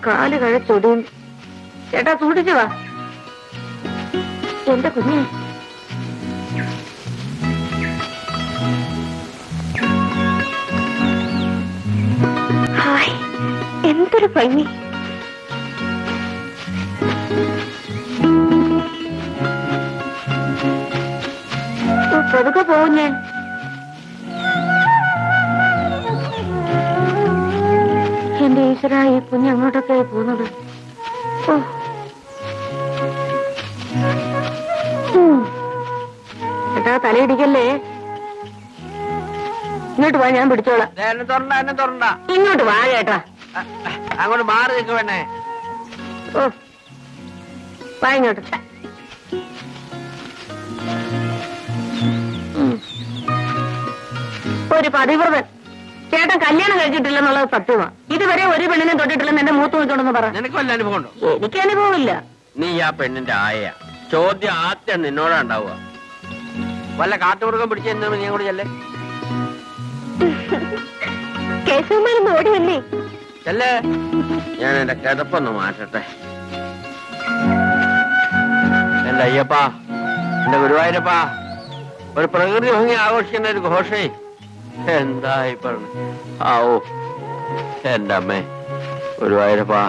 കാല് കഴച്ചൊടിയും. ചേട്ടാ സൂക്ഷിച്ചു വാ. എന്റെ കുഞ്ഞെ, ഹായ്, എന്തൊരു ഭംഗി. പതുക്കെ പോവും ഞാൻ. എന്റെ ഈശ്വര, ഈ കുഞ്ഞ് അങ്ങോട്ടൊക്കെ പോകുന്നത്. ചേട്ടാ തലയിടിക്കല്ലേ. ഇങ്ങോട്ട് വാ, ഞാൻ പിടിച്ചോളാം. ഇങ്ങോട്ട് വാ ചേട്ടാ. അങ്ങോട്ട് മാറി നിൽക്ക് വേണേ. ഓ, വാ ഇങ്ങോട്ട്. ഒരു പതിവ്രതൻ. ചേട്ടൻ കല്യാണം കഴിച്ചിട്ടില്ലെന്നുള്ളത് സത്യമാണ്. ഇതുവരെ ഒരു പെണ്ണിനെ തൊട്ടിട്ടില്ലെന്ന് എന്റെ മൂത്ത് നോക്കിക്കൊണ്ടെന്ന് പറ. നിനക്ക് വല്ല അനുഭവം ഉണ്ടോ? എനിക്ക് അനുഭവമില്ല. നീ ആ പെണ്ണിന്റെ ആയ ചോദ്യം ആദ്യം നിന്നോടാ ഉണ്ടാവുക. വല്ല കാട്ടുമൃഗം പിടിച്ചെന്ന് നീ കൂടി ചെല്ലേ. കേശവന്മാരൊന്ന് ഓടി വന്നേ. ചെല്ലേ, ഞാൻ എന്റെ കിടപ്പൊന്ന് മാറ്റട്ടെ. എന്റെ അയ്യപ്പാ, എന്റെ ഗുരുവായൂരപ്പാ, ഒരു പ്രകൃതി ഭംഗി ആഘോഷിക്കുന്ന ഒരു ഘോഷേ എന്തായി പറഞ്ഞു. ഓ എന്റെ അമ്മേ ഗുരുവായൂരപ്പാ.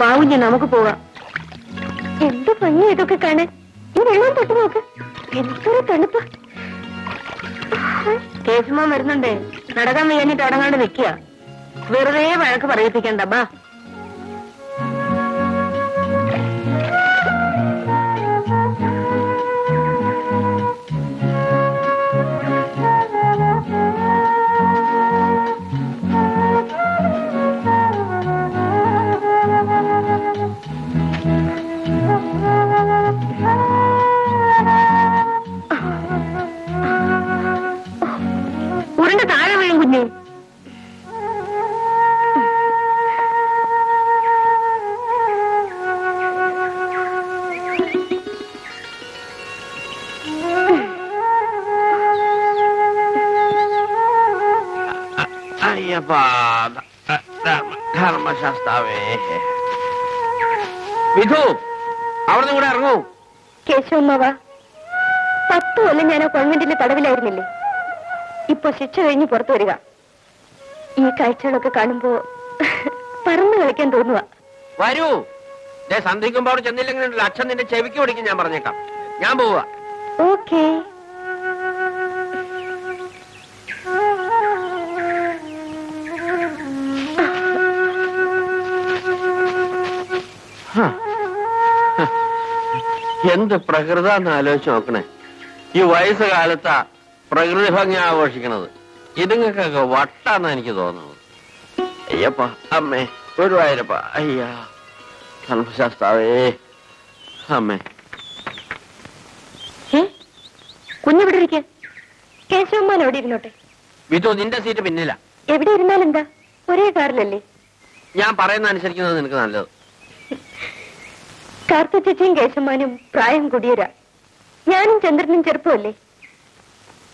പാവുഞ്ഞ, നമുക്ക് പോകാം. എന്ത് ഭംഗി ഇതൊക്കെ കാണാൻ. ഈ വെള്ളം തൊട്ട് നോക്ക്, എന്തൊരു തണുപ്പ്. കേശുമാൻ വരുന്നുണ്ടേ. നടക്കാൻ വയ്യാഞ്ഞിട്ട് അടങ്ങാണ്ട് നിൽക്കുക. വെറുതെ വഴക്ക് പറയിപ്പിക്കണ്ട. ബാ. ഉരുണ്ട് താഴെ വീഴും കുഞ്ഞ്. അയ്യപ്പാ ധർമ്മശാസ്താവേ. വിധു, അവിടെ നിന്ന് കൂടെ ഇറങ്ങൂ. കേശവമ്മ, 10 കൊല്ലം ഞാൻ ആ കോൺവെന്റിന്റെ തടവിലായിരുന്നില്ലേ. ഇപ്പൊ ശിക്ഷ കഴിഞ്ഞ് പുറത്തു വരിക. ഈ കാഴ്ചകളൊക്കെ കാണുമ്പോ പറന്നു കളിക്കാൻ തോന്നുക. വരൂ. സന്ധിക്കുമ്പോ അവിടെ ചെന്നില്ലെങ്കിൽ അച്ഛൻ നിന്റെ ചെവിക്ക് പിടിക്കും. ഞാൻ പറഞ്ഞേക്കാം. ഞാൻ പോവുക. ഓക്കേ. എന്ത് പ്രകൃതാന്ന് ആലോചിച്ച് നോക്കണേ. ഈ വയസ്സുകാലത്താ പ്രകൃതി ഭംഗി ആഘോഷിക്കണത്. ഇതുങ്ങൾക്കൊക്കെ വട്ടാന്ന് എനിക്ക് തോന്നുന്നത്. അയ്യപ്പ, അമ്മേ ഗുരുവായൂരപ്പ, അയ്യാ ധർമ്മശാസ്താവേ, അമ്മേ. കുഞ്ഞെവിടെ ഇരിക്ക? കേശവമ്മാൻ എവിടെ ഇരുന്നോട്ടെ. വിധു, നിന്റെ സീറ്റ് പിന്നില്ല. എവിടെ ഇരുന്നാലെന്താ, ഒരേ കാറിലല്ലേ. ഞാൻ പറയുന്ന അനുസരിക്കുന്നത് നിനക്ക് നല്ലത്. കാർത്തു ചേച്ചിയും കേശവമ്മാനും പ്രായം കുടിയരാ. ഞാനും ചന്ദ്രനും ചെറുപ്പമല്ലേ.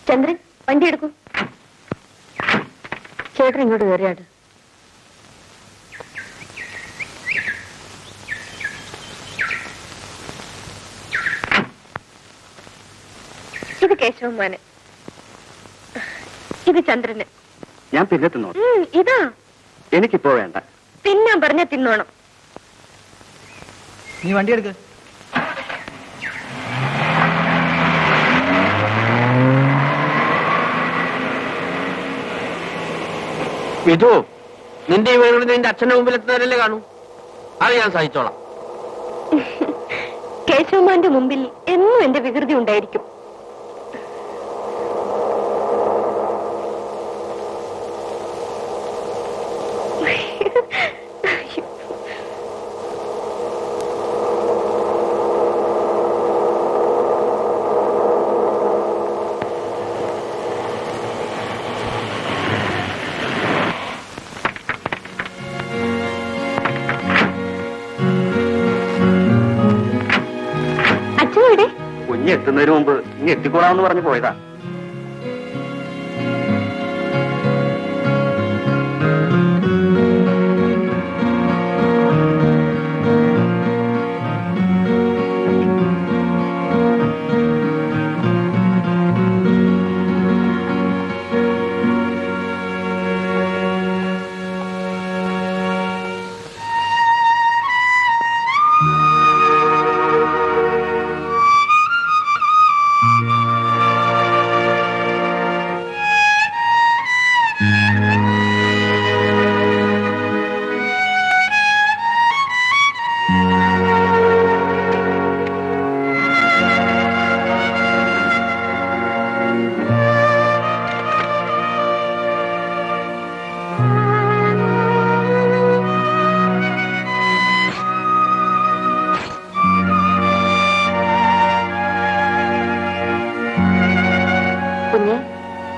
ചന്ദ്രൻ, വണ്ടി എടുക്കൂ. ചേട്ടൻ ഇങ്ങോട്ട് കയറിയാട്. ഇത് കേശവമ്മാന്, ഇത് ചന്ദ്രന്. ഞാൻ പിന്നെ തിന്നോളാം. ഇതാ. എനിക്കിപ്പോ വേണ്ട. തിന്നാൻ പറഞ്ഞ തിന്നോണം. നീ വണ്ടി എടുക്ക്. വിധു, നിന്റെ ഈ വീടുകളിൽ നിന്റെ അച്ഛന്റെ മുമ്പിൽ എത്തുന്നവരല്ലേ കാണൂ. അത് ഞാൻ സഹിച്ചോളാം. കേശവമാന്റെ മുമ്പിൽ എന്നും എന്റെ വികൃതി ഉണ്ടായിരിക്കും. എത്തുന്നതിന് മുമ്പ് ഇനി എത്തിക്കോളാമെന്ന് പറഞ്ഞു പോയതാ.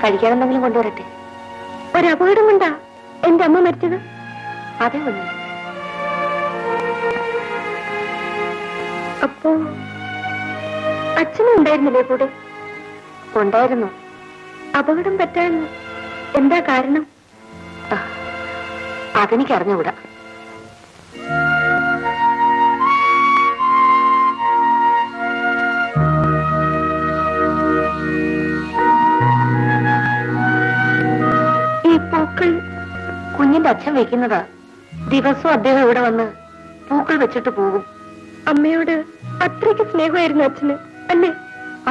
കഴിക്കാൻ എന്തെങ്കിലും കൊണ്ടുവരട്ടെ? ഒരപകടം കൊണ്ടാ എന്റെ അമ്മ മരിച്ചത്. അതേ കുഞ്ഞ്. അപ്പോ അച്ഛനും ഉണ്ടായിരുന്നില്ലേ കൂടെ? ഉണ്ടായിരുന്നു. അപകടം പറ്റാൻ എന്താ കാരണം? അതെനിക്ക് അറിഞ്ഞുകൂടാ. കുഞ്ഞിന്റെ അച്ഛൻ വെക്കുന്നതാ. ദിവസവും അദ്ദേഹം ഇവിടെ വന്ന് പൂക്കൾ വെച്ചിട്ട് പോകും. അമ്മയോട് അത്രയ്ക്ക് സ്നേഹമായിരുന്നു അച്ഛന്, അല്ലേ?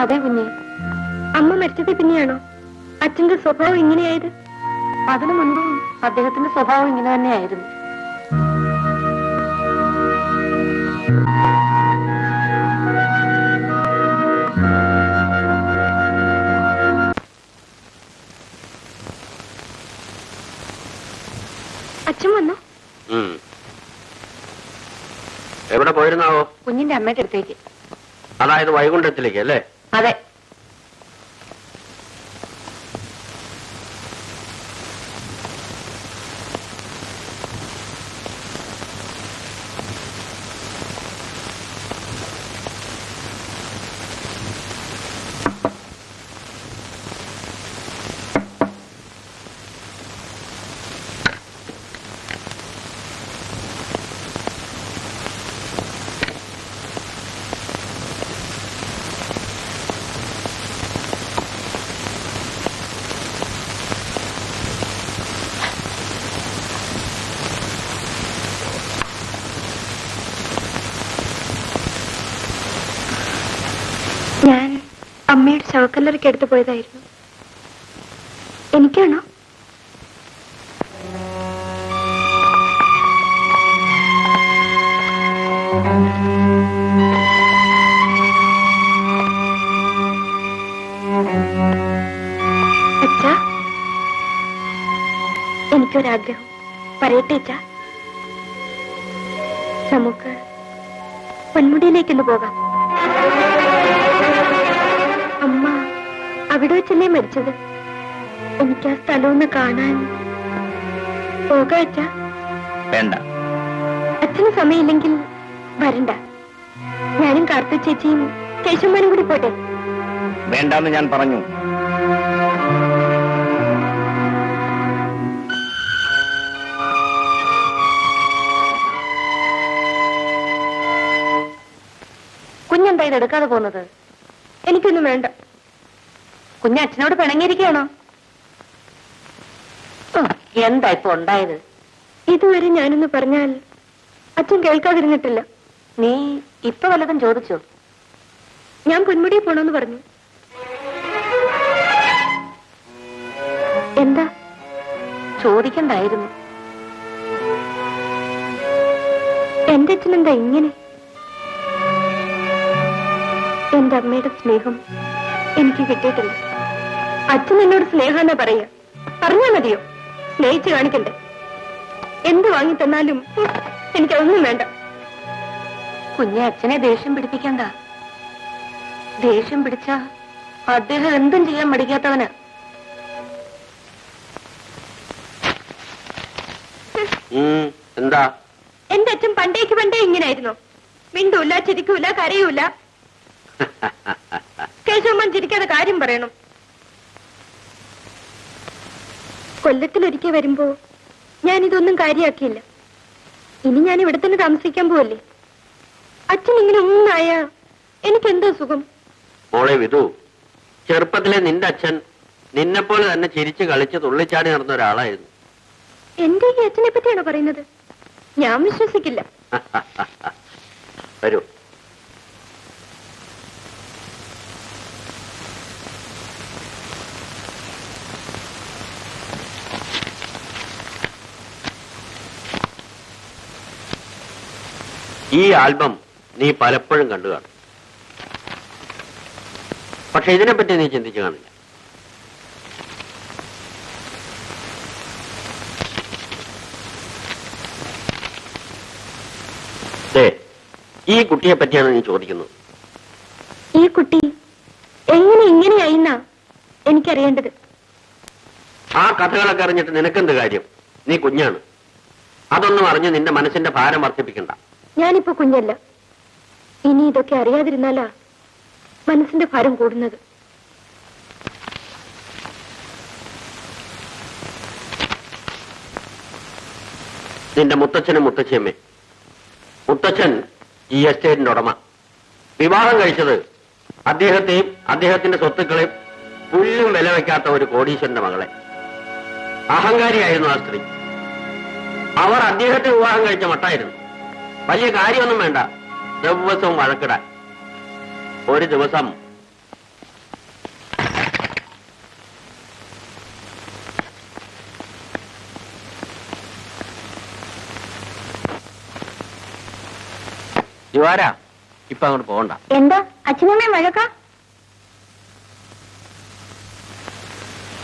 അതെ കുഞ്ഞെ. അമ്മ മരിച്ചത് പിന്നെയാണോ അച്ഛന്റെ സ്വഭാവം ഇങ്ങനെയായത്? അതിനു മുൻപും അദ്ദേഹത്തിന്റെ സ്വഭാവം ഇങ്ങനെ തന്നെയായിരുന്നു. അച്ഛൻ വന്നോ? എവിടെ പോയിരുന്നാവോ? കുഞ്ഞിന്റെ അമ്മയുടെ അടുത്തേക്ക്. അതായത് വൈകുണ്ഠത്തിലേക്ക് അല്ലേ? അതെ. ഞാൻ അമ്മയുടെ ശവക്കല്ലറയ്ക്ക് എടുത്തു പോയതായിരുന്നു. എനിക്കാണോ? അച്ഛാ, എനിക്കൊരാഗ്രഹം. പറയട്ടെ അച്ഛാ? നമുക്ക് പൊന്മുടിയിലേക്കൊന്ന് പോകാം. അമ്മ അവിടെ വെച്ചല്ലേ മരിച്ചത്. എനിക്ക് ആ സ്ഥലമൊന്ന് കാണാൻ പോകാം അച്ഛാ? വേണ്ട. അച്ഛന് സമയമില്ലെങ്കിൽ വരണ്ട. ഞാനും കാർത്തു ചേച്ചിയും കേശവന്മാരും കൂടി പോട്ടെ. വേണ്ടെന്ന് ഞാൻ പറഞ്ഞു. കുഞ്ഞെന്താ ഇത് എടുക്കാതെ പോകുന്നത്? എനിക്കൊന്നും വേണ്ട. കുഞ്ഞ് അച്ഛനോട് പിണങ്ങിയിരിക്കുകയാണോ? എന്താ ഇപ്പൊ ഉണ്ടായത്? ഇതുവരെ ഞാനൊന്ന് പറഞ്ഞാൽ അച്ഛൻ കേൾക്കാതിരുന്നിട്ടില്ല. നീ ഇപ്പൊ വല്ലതും ചോദിച്ചോ? ഞാൻ പൊന്മുടിയിൽ പോണോന്ന് പറഞ്ഞു. എന്താ? ചോദിക്കണ്ടായിരുന്നു. എന്റെ അച്ഛനെന്താ ഇങ്ങനെ? എന്റെ അമ്മയുടെ സ്നേഹം എനിക്ക് കിട്ടിയിട്ടില്ല. അച്ഛൻ എന്നോട് സ്നേഹാന്നാ പറയാ. പറഞ്ഞാ മതിയോ? സ്നേഹിച്ച് കാണിക്കണ്ടേ? എന്ത് വാങ്ങി തന്നാലും എനിക്കതൊന്നും വേണ്ട. കുഞ്ഞെ അച്ഛനെ ദേഷ്യം പിടിപ്പിക്കണ്ട. ദേഷ്യം പിടിച്ച അദ്ദേഹം എന്തും ചെയ്യാൻ മടിക്കാത്തവന്. എന്താ? എന്റെ അച്ഛൻ പണ്ടേ ഇങ്ങനായിരുന്നോ? മിണ്ടൂല, ചിരിക്കൂല, കരയൂല. മാത്രം ചിരിക്കാതെ കാര്യം പറയണം. കൊല്ലത്തിലൊരിക്കൽ വരുമ്പോ ഞാനിതൊന്നും കാര്യമാക്കിയില്ല. ഇനി ഞാൻ ഇവിടെ തന്നെ താമസിക്കാൻ പോവല്ലേ. അച്ഛൻ ഇങ്ങനെ ഒന്നായ എനിക്കെന്തോ സുഖം. മോളെ വിധു, ചെറുപ്പത്തിലെ നിന്റെ അച്ഛൻ നിന്നെപ്പോലെ തന്നെ ചിരിച്ച് കളിച്ച് തുള്ളിച്ചാടി നടന്ന ഒരാളായിരുന്നു. എന്റെ ഈ അച്ഛനെ പറ്റിയാണോ പറയുന്നത്? ഞാൻ വിശ്വസിക്കില്ല. വരൂ. ഈ ആൽബം നീ പലപ്പോഴും കണ്ടു കാണും. പക്ഷെ ഇതിനെപ്പറ്റി നീ ചിന്തിച്ചു കാണില്ല. ഈ കുട്ടിയെ പറ്റിയാണ് നീ ചോദിക്കുന്നത്. ഈ കുട്ടി എങ്ങനെ ഇങ്ങനെയായിന്നാ എനിക്കറിയേണ്ടത്. ആ കഥകളൊക്കെ അറിഞ്ഞിട്ട് നിനക്കെന്ത് കാര്യം? നീ കുഞ്ഞാണ്. അതൊന്നും അറിഞ്ഞ് നിന്റെ മനസ്സിന്റെ ഭാരം വർദ്ധിപ്പിക്കണ്ട. ഞാനിപ്പോ കുഞ്ഞല്ല. ഇനി ഇതൊക്കെ അറിയാതിരുന്നാലാ മനസ്സിന്റെ ഭാരം കൂടുന്നത്. നിന്റെ മുത്തച്ഛനും മുത്തച്ഛയമ്മേ. മുത്തച്ഛൻ ഈ എസ്റ്റേറ്റിന്റെ ഉടമ. വിവാഹം കഴിച്ചത് അദ്ദേഹത്തെയും അദ്ദേഹത്തിന്റെ സ്വത്തുക്കളെയും പുല്ലും വില വയ്ക്കാത്ത ഒരു കോടീശ്വരന്റെ മകളെ. അഹങ്കാരിയായിരുന്നു ആ സ്ത്രീ. അവർ അദ്ദേഹത്തെ വിവാഹം കഴിച്ച മട്ടായിരുന്നു. വലിയ കാര്യമൊന്നും വേണ്ട, ദിവസവും വഴക്കിടാൻ. ഒരു ദിവസം ദ്വാര ഇപ്പൊ അങ്ങോട്ട് പോകണ്ട. എന്താ അച്ഛനമ്മയും വഴക്ക?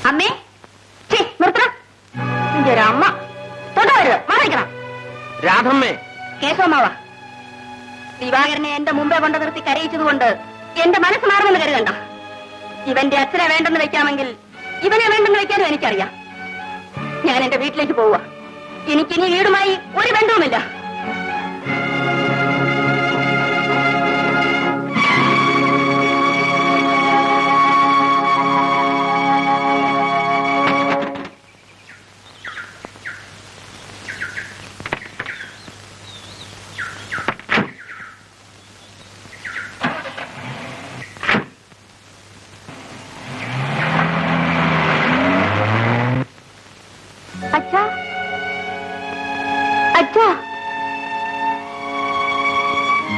അമ്മേ നിർത്തണം. അമ്മ തൊട്ടവരുത്, മാറിക്കണം. രാധമ്മേ. കേശവമാവ, ദിവാകരനെ എന്റെ മുമ്പേ കൊണ്ട് നിർത്തി കരയിച്ചതുകൊണ്ട് എന്റെ മനസ്സ് മാറുമെന്ന് കരുതണ്ട. ഇവന്റെ അച്ഛനെ വേണ്ടെന്ന് വെക്കാമെങ്കിൽ ഇവനെ വേണ്ടെന്ന് വെക്കാനും എനിക്കറിയാം. ഞാൻ എന്റെ വീട്ടിലേക്ക് പോവുക. എനിക്കിനി വീടുമായി ഒരു ബന്ധവുമില്ല.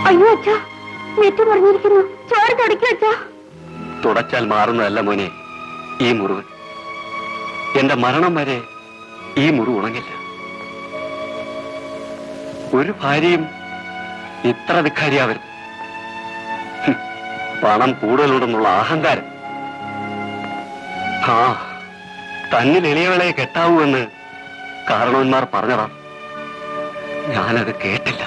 അയ്യോ അച്ഛാ, നെറ്റ് പറഞ്ഞിരിക്കുന്നു. ചോര തുടയ്ക്കും അച്ഛാ. തുടച്ചാൽ മാറുന്നതല്ല മോനെ ഈ മുറിവ്. എന്റെ മരണം വരെ ഈ മുറിവ് ഉണങ്ങില്ല. ഒരു ഭാര്യയും ഇത്ര ധിക്കാരിയാവരുത്. പണം കൂടുതലുണ്ടെന്നുള്ള അഹങ്കാരം. ആ തന്നിൽ എളിയവളെ കെട്ടാവൂ എന്ന് കാരണവന്മാർ പറഞ്ഞതാ. ഞാനത് കേട്ടില്ല.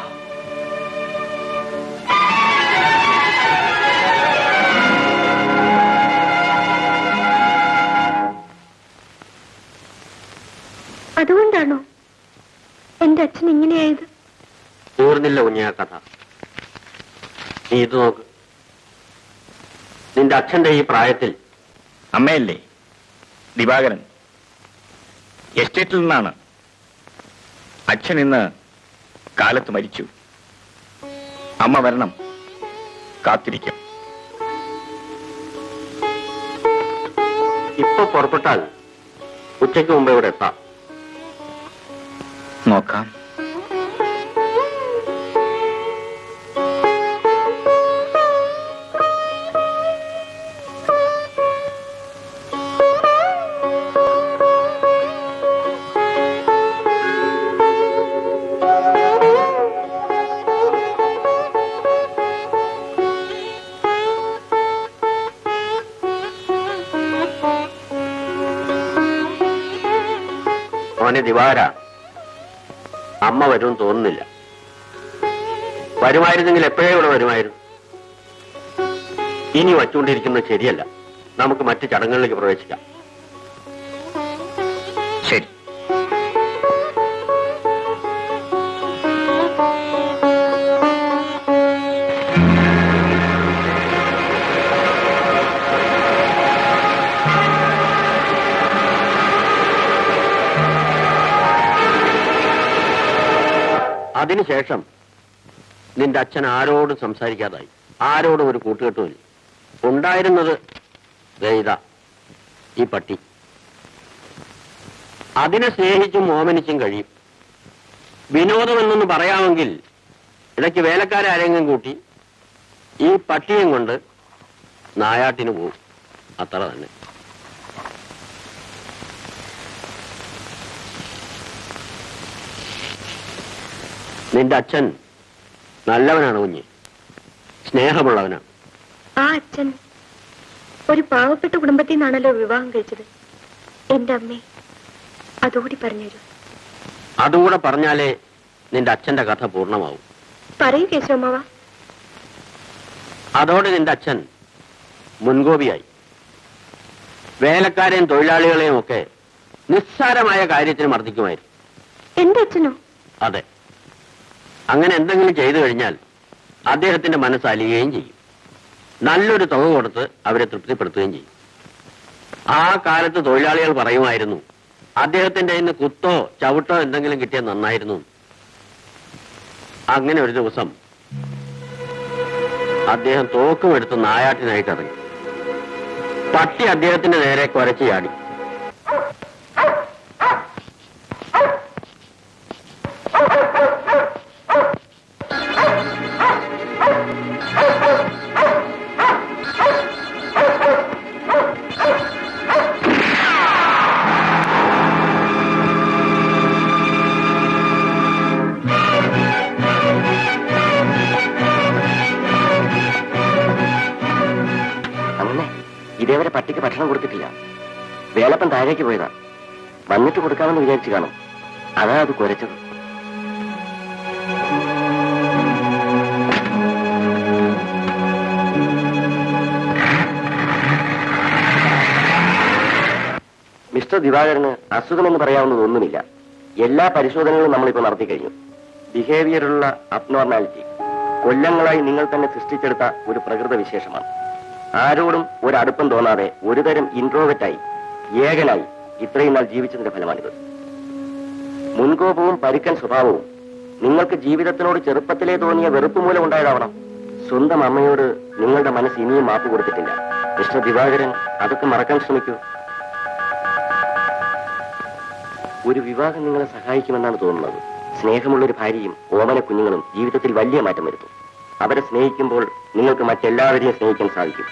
അതുകൊണ്ടാണോ എന്റെ അച്ഛൻ ഇങ്ങനെയായത്? തീർന്നില്ല കുഞ്ഞാ കഥ. നീ ഇത് നോക്ക്. നിന്റെ അച്ഛന്റെ ഈ പ്രായത്തിൽ അമ്മയല്ലേ ദിവാകരൻ. എസ്റ്റേറ്റിൽ നിന്നാണ്. അച്ഛൻ ഇന്ന് കാലത്ത് മരിച്ചു. അമ്മ വരണം, കാത്തിരിക്കും. ഇപ്പൊ പുറപ്പെട്ടാൽ ഉച്ചയ്ക്ക് മുമ്പ് ഇവിടെ എത്താം. നോക്കാം. മോനെ ദിവാര, അമ്മ വരും തോന്നുന്നില്ല. വരുമായിരുന്നെങ്കിൽ എപ്പോഴേ ഇവിടെ വരുമായിരുന്നു. ഇനി വച്ചുകൊണ്ടിരിക്കുന്നത് ശരിയല്ല. നമുക്ക് മറ്റു ചടങ്ങുകളിലേക്ക് പ്രവേശിക്കാം. ശരി. അതിനുശേഷം നിന്റെ അച്ഛൻ ആരോടും സംസാരിക്കാതായി, ആരോടും ഒരു കൂട്ടുകെട്ടുമില്ല. ഉണ്ടായിരുന്നത് ഇതാ ഈ പട്ടി. അതിനെ സ്നേഹിച്ചും ഓമനിച്ചും കഴിയും. വിനോദമെന്നൊന്ന് പറയാമെങ്കിൽ ഇടയ്ക്ക് വേലക്കാരെ ആരെങ്കിലും കൂട്ടി ഈ പട്ടിയും കൊണ്ട് നായാട്ടിന് പോവും, അത്ര തന്നെ. നിന്റെ അച്ഛൻ നല്ലവനാണ് കുഞ്ഞ്, സ്നേഹമുള്ളവനാണ്. ആ അച്ഛൻ ഒരു പാവപ്പെട്ട കുടുംബത്തിൽ നിന്നാണല്ലോ വിവാഹം കഴിച്ചത്. എന്റെ അമ്മേ, അതുകൂടി പറഞ്ഞുതരൂ. അതുകൂടെ പറഞ്ഞാലേ നിന്റെ അച്ഛന്റെ കഥ പൂർണ്ണമാവും. പറയൂ കേശവമാവ. അതോടെ നിന്റെ അച്ഛൻ മുൻകോപിയായി. വേലക്കാരെയും തൊഴിലാളികളെയും ഒക്കെ നിസ്സാരമായ കാര്യത്തിന് മർദ്ദിക്കുമായിരുന്നു. എന്റെ അച്ഛനോ? അതെ. അങ്ങനെ എന്തെങ്കിലും ചെയ്തു കഴിഞ്ഞാൽ അദ്ദേഹത്തിന്റെ മനസ്സ് അലിയുകയും ചെയ്യും. നല്ലൊരു തുക കൊടുത്ത് അവരെ തൃപ്തിപ്പെടുത്തുകയും ചെയ്യും. ആ കാലത്ത് തൊഴിലാളികൾ പറയുമായിരുന്നു, അദ്ദേഹത്തിന്റെ കയ്യിൽ നിന്ന് കുത്തോ ചവിട്ടോ എന്തെങ്കിലും കിട്ടിയാൽ നന്നായിരുന്നു. അങ്ങനെ ഒരു ദിവസം അദ്ദേഹം തോക്കുമെടുത്ത് നായാട്ടിനായിട്ട് ഇറങ്ങി. പട്ടി അദ്ദേഹത്തിന്റെ നേരെ കുരച്ചു ചാടി. ഇതേവരെ പട്ടിക്ക് ഭക്ഷണം കൊടുത്തിട്ടില്ല. വേലപ്പൻ താഴേക്ക് പോയതാ. വന്നിട്ട് കൊടുക്കാമെന്ന് വിചാരിച്ചു കാണും. അതാ അത് കുരച്ചത്. മിസ്റ്റർ ദിവാകരന് അസുഖമെന്ന് പറയാവുന്നതൊന്നുമില്ല. എല്ലാ പരിശോധനകളും നമ്മളിപ്പോൾ നടത്തി കഴിഞ്ഞു. ബിഹേവിയറുള്ള അബ്നോർമാലിറ്റി കൊല്ലങ്ങളായി നിങ്ങൾ തന്നെ സൃഷ്ടിച്ചെടുത്ത ഒരു പ്രകൃത വിശേഷമാണ്. ആരോടും ഒരടുപ്പം തോന്നാതെ ഒരുതരം ഇൻട്രോവെറ്റായി ഏകനായി ഇത്രയും നാൾ ജീവിച്ചതിന്റെ ഫലമാണിത്. മുൻകോപവും പരുക്കൻ സ്വഭാവവും നിങ്ങൾക്ക് ജീവിതത്തിനോട് ചെറുപ്പത്തിലേ തോന്നിയ വെറുപ്പ് മൂലം ഉണ്ടായതാവണം. സ്വന്തം അമ്മയോട് നിങ്ങളുടെ മനസ്സ് ഇനിയും മാപ്പ് കൊടുത്തിട്ടില്ല. മിസ്റ്റർ ദിവാകരൻ അതൊക്കെ മറക്കാൻ ശ്രമിക്കൂ. ഒരു വിവാഹം നിങ്ങളെ സഹായിക്കുമെന്നാണ് തോന്നുന്നത്. സ്നേഹമുള്ളൊരു ഭാര്യയും ഓമന കുഞ്ഞുങ്ങളും ജീവിതത്തിൽ വലിയ മാറ്റം വരുത്തും. അവരെ സ്നേഹിക്കുമ്പോൾ നിങ്ങൾക്ക് മറ്റെല്ലാവരെയും സ്നേഹിക്കാൻ സാധിക്കും.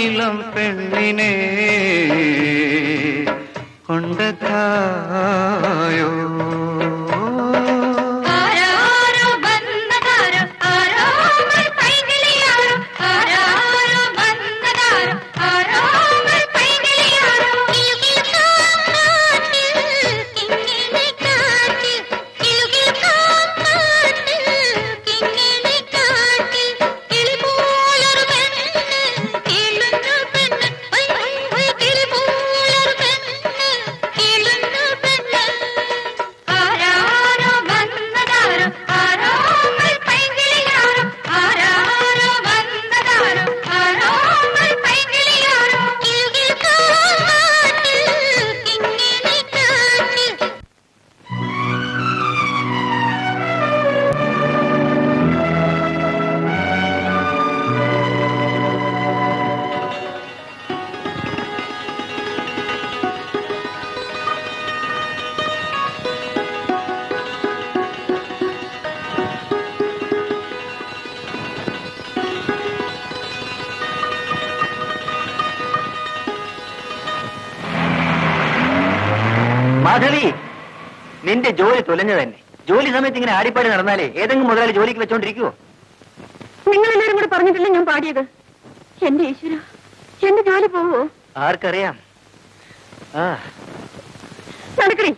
ഇളം പെണ്ണിനെ കൊണ്ടതായോ മാധവി, നിന്റെ ജോലി തുലഞ്ഞു തന്നെ. ജോലി സമയത്ത് ഇങ്ങനെ ആടിപ്പാടി നടന്നാലേ ഏതെങ്കിലും മുതലാളി ജോലിക്ക് വെച്ചോണ്ടിരിക്കുവോ? നിങ്ങളെല്ലാരും കൂടെ പറഞ്ഞിട്ടില്ല ഞാൻ പാടിയത്. എന്റെ ഈശ്വര, എന്റെ ജോലി പോവോ? ആർക്കറിയാം. നടക്കണേ.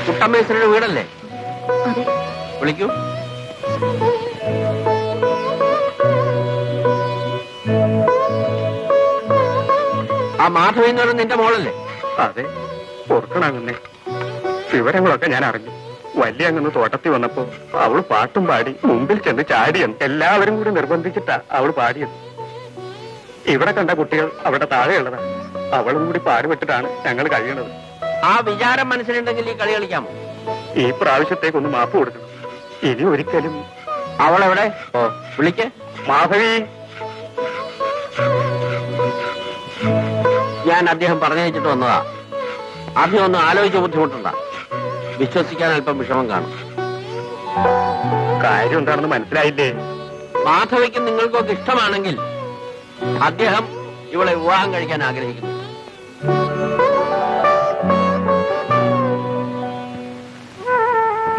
കുട്ടമ്മേശ്വരുടെ വീടല്ലേ? അതെ. വിളിക്കൂ. ആ മാധവി എന്ന് പറയുന്നത് നിന്റെ മോളല്ലേ? അതെ, ഓർക്കണങ്ങനെ. വിവരങ്ങളൊക്കെ ഞാൻ അറിഞ്ഞു. വലിയ അങ്ങ് തോട്ടത്തിൽ വന്നപ്പോ അവള് പാട്ടും പാടി മുമ്പിൽ ചെന്ന് ചാടിയെന്ന് എല്ലാവരും കൂടി നിർബന്ധിച്ചിട്ടാ അവള് പാടിയത്. ഇവിടെ കണ്ട കുട്ടികൾ അവിടെ താഴെയുള്ളതാണ്. അവളും കൂടി പാടുപെട്ടിട്ടാണ് ഞങ്ങൾ കഴിയണത്. ആ വിചാരം മനസ്സിലുണ്ടെങ്കിൽ ഈ കളി കളിക്കാമോ? ഈ പ്രാവശ്യത്തേക്കൊന്ന് മാപ്പ് കൊടുക്കണം. ഇനി ഒരിക്കലും. അവളെവിടെ? ഓ, വിളിക്ക്. മാധവി, ഞാൻ അദ്ദേഹം പറഞ്ഞു വെച്ചിട്ട് വന്നതാ. ആദ്യം ഒന്ന് ആലോചിച്ച് ബുദ്ധിമുട്ടുണ്ട. വിശ്വസിക്കാൻ അല്പം വിഷമം കാണും. കാര്യം എന്താണെന്ന് മനസ്സിലായില്ലേ? മാധവിക്കും നിങ്ങൾക്കൊക്കെ ഇഷ്ടമാണെങ്കിൽ അദ്ദേഹം ഇവളെ വിവാഹം കഴിക്കാൻ ആഗ്രഹിക്കുന്നു.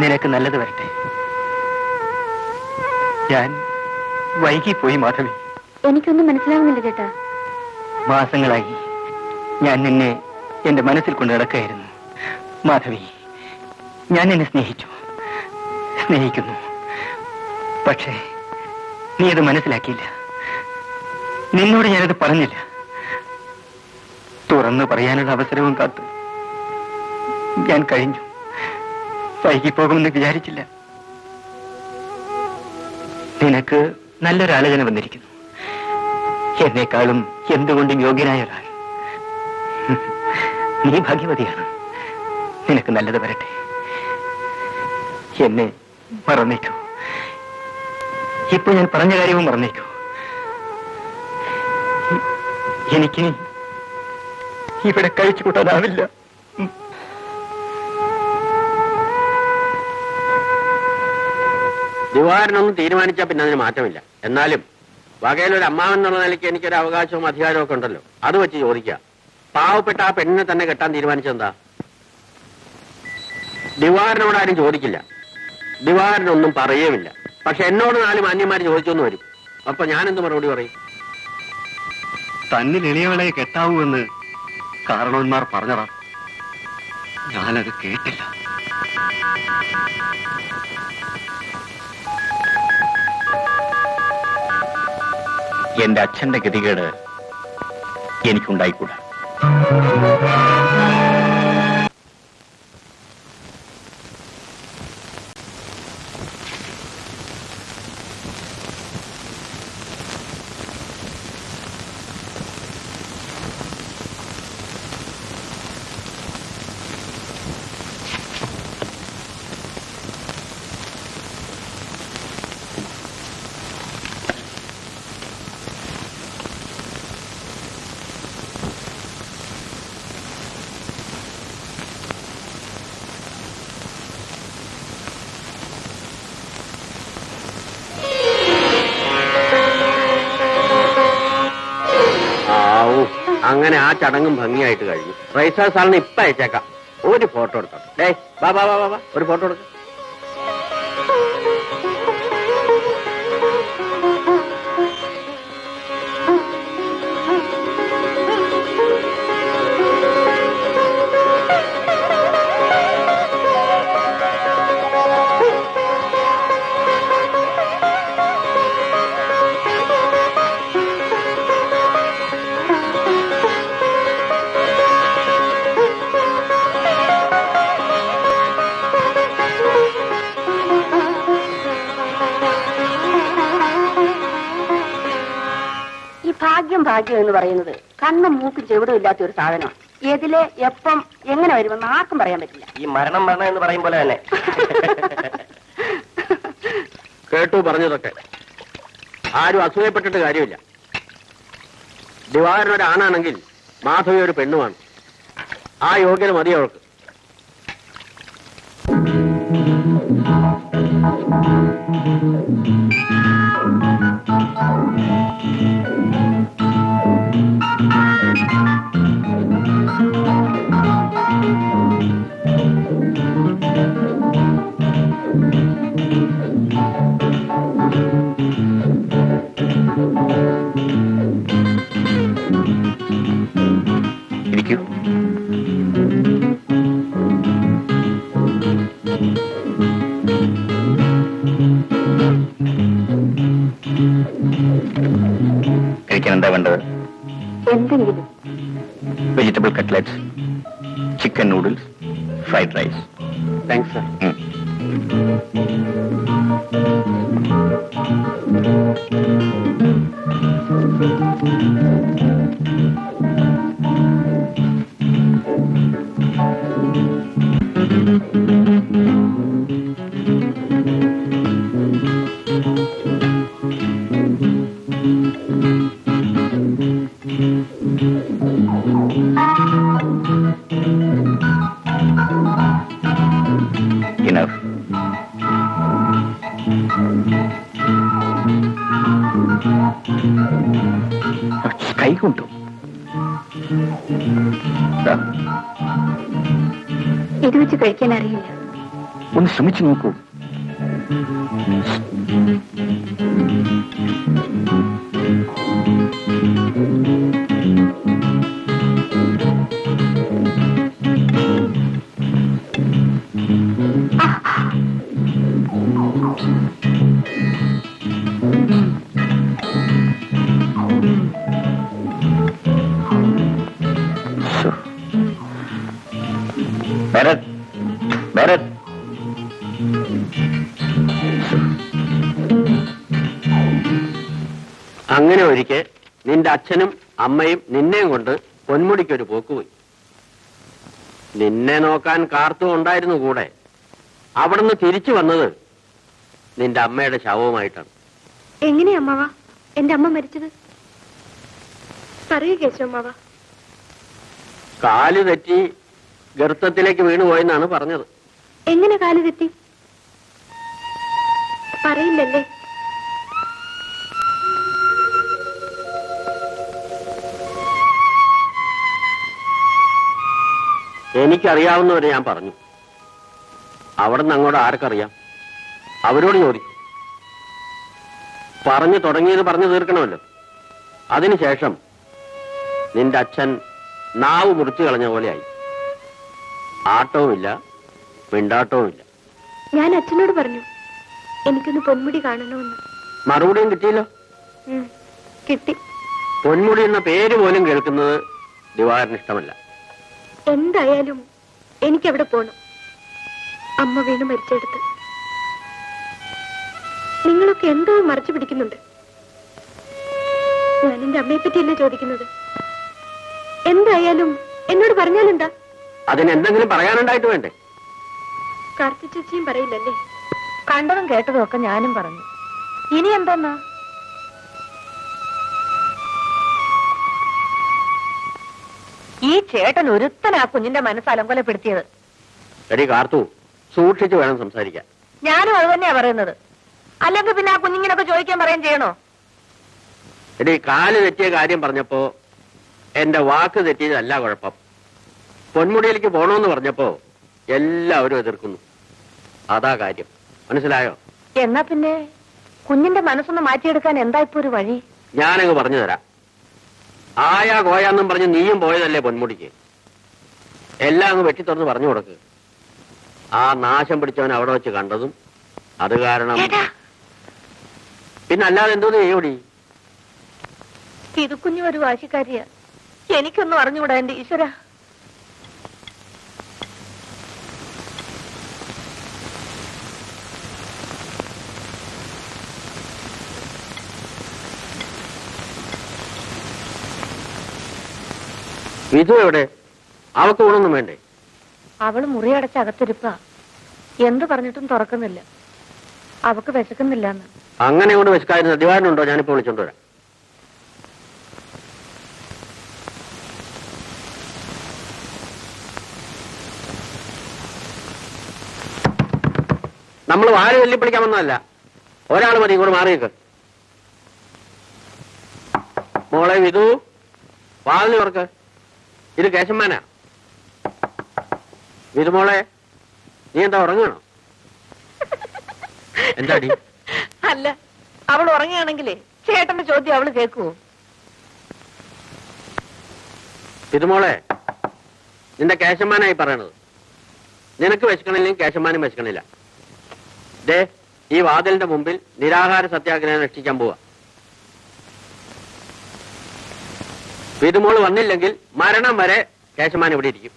നിനക്ക് നല്ലത് വരട്ടെ. ഞാൻ വൈകിപ്പോയി മാധവി. എനിക്കൊന്നും മനസ്സിലാവുന്നില്ല ചേട്ടാ. മാസങ്ങളായി ഞാൻ നിന്നെ എന്റെ മനസ്സിൽ കൊണ്ട് നടക്കുകയായിരുന്നു. മാധവി, ഞാൻ നിന്നെ സ്നേഹിക്കുന്നു. പക്ഷേ നീ അത് മനസ്സിലാക്കിയില്ല. നിന്നോട് ഞാനത് പറഞ്ഞില്ല. തുറന്നു പറയാനുള്ള അവസരവും കാത്തു ഞാൻ കഴിഞ്ഞു. വൈകിപ്പോകുമെന്ന് വിചാരിച്ചില്ല. നിനക്ക് നല്ലൊരു ആലോചന വന്നിരിക്കുന്നു. എന്നെക്കാളും എന്തുകൊണ്ടും യോഗ്യനായ ഒരാൾ. നീ ഭാഗ്യവതിയാണ്. നിനക്ക് നല്ലത് വരട്ടെ. എന്നെ മറന്നേക്കൂ. ഇപ്പൊ ഞാൻ പറഞ്ഞ കാര്യവും മറന്നേക്കൂ. എനിക്ക് ഇവിടെ കഴിച്ചു കൂട്ടാനാവില്ല. ദിവാരനൊന്നും തീരുമാനിച്ചാൽ പിന്നെ അതിന് മാറ്റമില്ല. എന്നാലും വകയിലൊരു അമ്മാവൻ എന്നുള്ള നിലയ്ക്ക് എനിക്കൊരു അവകാശവും അധികാരവും ഒക്കെ ഉണ്ടല്ലോ. അത് വെച്ച് ചോദിക്കുക. പാവപ്പെട്ട ആ പെണ്ണിനെ തന്നെ കെട്ടാൻ തീരുമാനിച്ചെന്താ? ദിവാരനോട് ആരും ചോദിക്കില്ല. ദിവാരനൊന്നും പറയുമില്ല. പക്ഷെ എന്നോട് 4 മാന്യന്മാർ ചോദിച്ചൊന്നു വരും. അപ്പൊ ഞാനെന്ത് മറുപടി പറയും? തന്നിൽ എളിയവളെ കെട്ടാവൂ എന്ന് കാരണവന്മാർ പറഞ്ഞതാ. ഞാനത് കേട്ടില്ല. എന്റെ അച്ഛന്റെ ഗതികേട് എനിക്കുണ്ടായിക്കൂടാ. അങ്ങനെ ആ ചടങ്ങും ഭംഗിയായിട്ട് കഴിഞ്ഞു. റൈസാ സാറിന് ഇപ്പൊ അയച്ചേക്കാം. ഒരു ഫോട്ടോ എടുത്തോ. ഡേ വാ വാ വാ വാ, ഒരു ഫോട്ടോ എടുക്ക. ഭാഗ്യം എന്ന് പറയുന്നത് കണ്ണും മൂക്കും ചെവിടും ഇല്ലാത്ത ഒരു സാധനമാണ്. ഏതിലെ എപ്പം എങ്ങനെ വരുമെന്ന് ആർക്കും പറയാൻ പറ്റില്ല. ഈ മരണം എന്ന് പറയും പോലെ തന്നെ. കേട്ടു പറഞ്ഞതൊക്കെ. ആരും അസൂയപ്പെട്ടിട്ട് കാര്യമില്ല. ദിവാകരൻ ഒരാണാണെങ്കിൽ മാധവി ഒരു പെണ്ണുമാണ്. ആ യോഗ്യത മതി അവൾക്ക്. ഇരിക്കൂ. കഴിക്കാൻ എന്താ വേണ്ടത്? എന്തെങ്കിലും. Vegetable cutlets, chicken noodles, fried rice. Thanks sir. Enough. കൈ കൊണ്ടു. ഇത് വെച്ച് കഴിക്കാൻ അറിയില്ല. ഒന്ന് ശ്രമിച്ചു നോക്കൂ. ഭരത്, ഭരത്. അങ്ങനെ ഒരിക്കൽ നിന്റെ അച്ഛനും അമ്മയും നിന്നെയും കൊണ്ട് പൊന്മുടിക്കൊരു പോക്കുപോയി. നിന്നെ നോക്കാൻ കാർത്തും ഉണ്ടായിരുന്നു കൂടെ. അവിടുന്ന് തിരിച്ചു വന്നത് നിന്റെ അമ്മയുടെ ശവവുമായിട്ടാണ്. എങ്ങനെയാ അമ്മാവ എന്റെ അമ്മ മരിച്ചത്? പറയൂ കേശവമ്മാവ. കാല് തെറ്റി ഗർത്തത്തിലേക്ക് വീണുപോയെന്നാണ് പറഞ്ഞത്. എങ്ങനെ കാല് തെറ്റി? പറയില്ലല്ലേ? എനിക്കറിയാവുന്നവരെ ഞാൻ പറഞ്ഞു. അവിടെ നിന്ന് അങ്ങോട്ട് ആർക്കറിയാം? അവരോട് ചോദിക്കും. പറഞ്ഞു തുടങ്ങിയത് പറഞ്ഞു തീർക്കണമല്ലോ. അതിനുശേഷം നിന്റെ അച്ഛൻ നാവ് മുറിച്ചു കളഞ്ഞ പോലെയായി. ആട്ടവുമില്ല, മിണ്ടാട്ടവുമില്ല. ഞാൻ അച്ഛനോട് പറഞ്ഞു എനിക്കൊന്ന് പൊന്മുടി കാണണമെന്ന്. മറുപടിയും കിട്ടിയല്ലോ. കിട്ടി. പൊന്മുടി എന്ന പേര് പോലും കേൾക്കുന്നത് ദിവാകരന് ഇഷ്ടമല്ല. എന്തായാലും എനിക്കവിടെ പോണം. അമ്മ വീണ് മരിച്ചെടുത്ത്. നിങ്ങളൊക്കെ എന്തോ മറച്ചു പിടിക്കുന്നുണ്ട്. ഞാൻ എന്റെ അമ്മയെ പറ്റിയല്ലേ ചോദിക്കുന്നത്. എന്തായാലും എന്നോട് പറഞ്ഞാലെന്താ? അതിനെന്തെങ്കിലും പറയാനുണ്ടായിട്ട് വേണ്ടേ? കാർത്തി ചേച്ചിയും പറയില്ലല്ലേ? കണ്ടതും കേട്ടതും ഒക്കെ ഞാനും പറഞ്ഞു. ഇനി എന്താന്നാ? ഈ ചേട്ടൻ ഒരുത്തനാ കുഞ്ഞിന്റെ മനസ്സലങ്കൊലപ്പെടുത്തിയത്. എടി കാർത്തു, സൂക്ഷിച്ചു വേണം സംസാരിക്കാൻ. ഞാനും അത് തന്നെയാ പറയുന്നത്. അല്ലെങ്കിൽ പിന്നെ ആ കുഞ്ഞിങ്ങനൊക്കെ ചോദിക്കാൻ പറയുകയും ചെയ്യണോ? എടി കാല് തെറ്റിയ കാര്യം പറഞ്ഞപ്പോ എന്റെ വാക്ക് തെറ്റിയതല്ല കുഴപ്പം. പൊന്മുടിയിലേക്ക് പോണമെന്ന് പറഞ്ഞപ്പോ എല്ലാവരും എതിർക്കുന്നു. അതാ കാര്യം. മനസ്സിലായോ? എന്നാ പിന്നെ കുഞ്ഞിന്റെ മനസ്സൊന്ന് മാറ്റിയെടുക്കാൻ എന്താ ഇപ്പൊ ഒരു വഴി? ഞാനങ്ങ് പറഞ്ഞു തരാം. ആയാ കോയാന്നും പറഞ്ഞ് നീയും പോയതല്ലേ പൊന്മുടിക്ക്. എല്ലാം അങ്ങ് വെട്ടി തുറന്ന് പറഞ്ഞു കൊടുക്ക്. ആ നാശം പിടിച്ചവൻ അവിടെ വെച്ച് കണ്ടതും അത് കാരണം. പിന്നെ അല്ലാതെ എന്തോന്ന് ചെയ്യോടി? ഇത് കുഞ്ഞു ഒരു വാശിക്കാരിയാ. എനിക്കൊന്നും അറിഞ്ഞുകൂടാ എന്റെ ഈശ്വര. വിധു എവിടെ? അവക്ക് ഊണൊന്നും വേണ്ടേ? അവള് മുറിയടച്ച് അകത്തിരിപ്പ. എന്ത് പറഞ്ഞിട്ടും തുറക്കുന്നില്ല. അവക്ക് വിശക്കുന്നില്ലെന്ന്. അങ്ങനെ കൊണ്ട് വെച്ചായിരുന്നു. ദിവാരനുണ്ടോ? ഞാനിപ്പോ വിളിച്ചോണ്ട് വരാം. നമ്മൾ വാല് വെല്ലിപ്പിടിക്കാൻ വന്നതല്ല. ഒരാൾ മതി. ഇങ്ങോട്ട് മാറിയേക്ക്. മോളെ വിധു, വാലിന് തുറക്ക്. ഇത് കേശന്മാനാ. വിധുമോളെ, നീ എന്താ ഉറങ്ങണോ? എന്താടി? അല്ല, അവൾ ഉറങ്ങുകയാണെങ്കിലേ ചേട്ടന്റെ ചോദ്യം അവള് കേൾക്കുവോ? വിധുമോളെ, നിന്റെ കേശന്മാനായി പറയണത്. നിനക്ക് വിശക്കണില്ലെങ്കിൽ കേശന്മാനും വിശക്കണില്ല. ദേ, ഈ വാതിലിന്റെ മുമ്പിൽ നിരാഹാര സത്യാഗ്രഹം രക്ഷിക്കാൻ പോവാ. വിധുമോള് വന്നില്ലെങ്കിൽ മരണം വരെ കേശമാൻ ഇവിടെ ഇരിക്കും.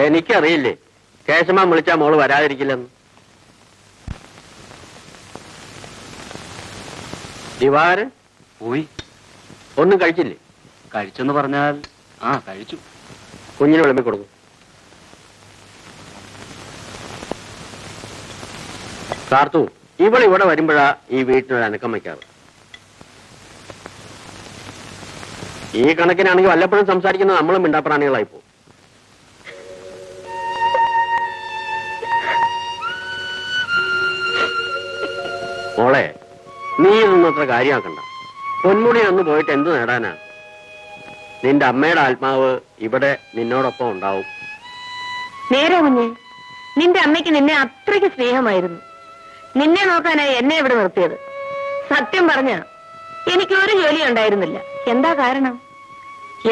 എനിക്കറിയില്ലേ കേശമാൻ വിളിച്ചാ മോള് വരാതിരിക്കില്ലെന്ന്. ദിവാരൻ പോയി. ഒന്നും കഴിച്ചില്ലേ? കഴിച്ചെന്ന് പറഞ്ഞാൽ കഴിച്ചു. കുഞ്ഞിന് വിളമ്പി കൊടുക്കും. കാർത്തു, ഇവളിവിടെ വരുമ്പോഴാ ഈ വീട്ടിനൊരു അനക്കം വയ്ക്കാറ്. ഈ കണക്കിനാണെങ്കിൽ വല്ലപ്പോഴും സംസാരിക്കുന്ന നമ്മളും മിണ്ടാപ്രാണികളായിപ്പോ. മോളെ, നീ ഇതൊന്നും അത്ര കാര്യമാക്കണ്ട. പൊന്മുടി ഒന്ന് പോയിട്ട് എന്ത് നേടാനാ? നിന്റെ അമ്മയുടെ ആത്മാവ് ഇവിടെ നിന്നോടൊപ്പം ഉണ്ടാവും. നേരെ കുഞ്ഞെ, നിന്റെ അമ്മയ്ക്ക് നിന്നെ അത്രയ്ക്ക് സ്നേഹമായിരുന്നു. നിന്നെ നോക്കാനായി എന്നെ ഇവിടെ നിർത്തിയത്. സത്യം പറഞ്ഞ എനിക്ക് ഒരു ജോലി ഉണ്ടായിരുന്നില്ല. എന്താ കാരണം?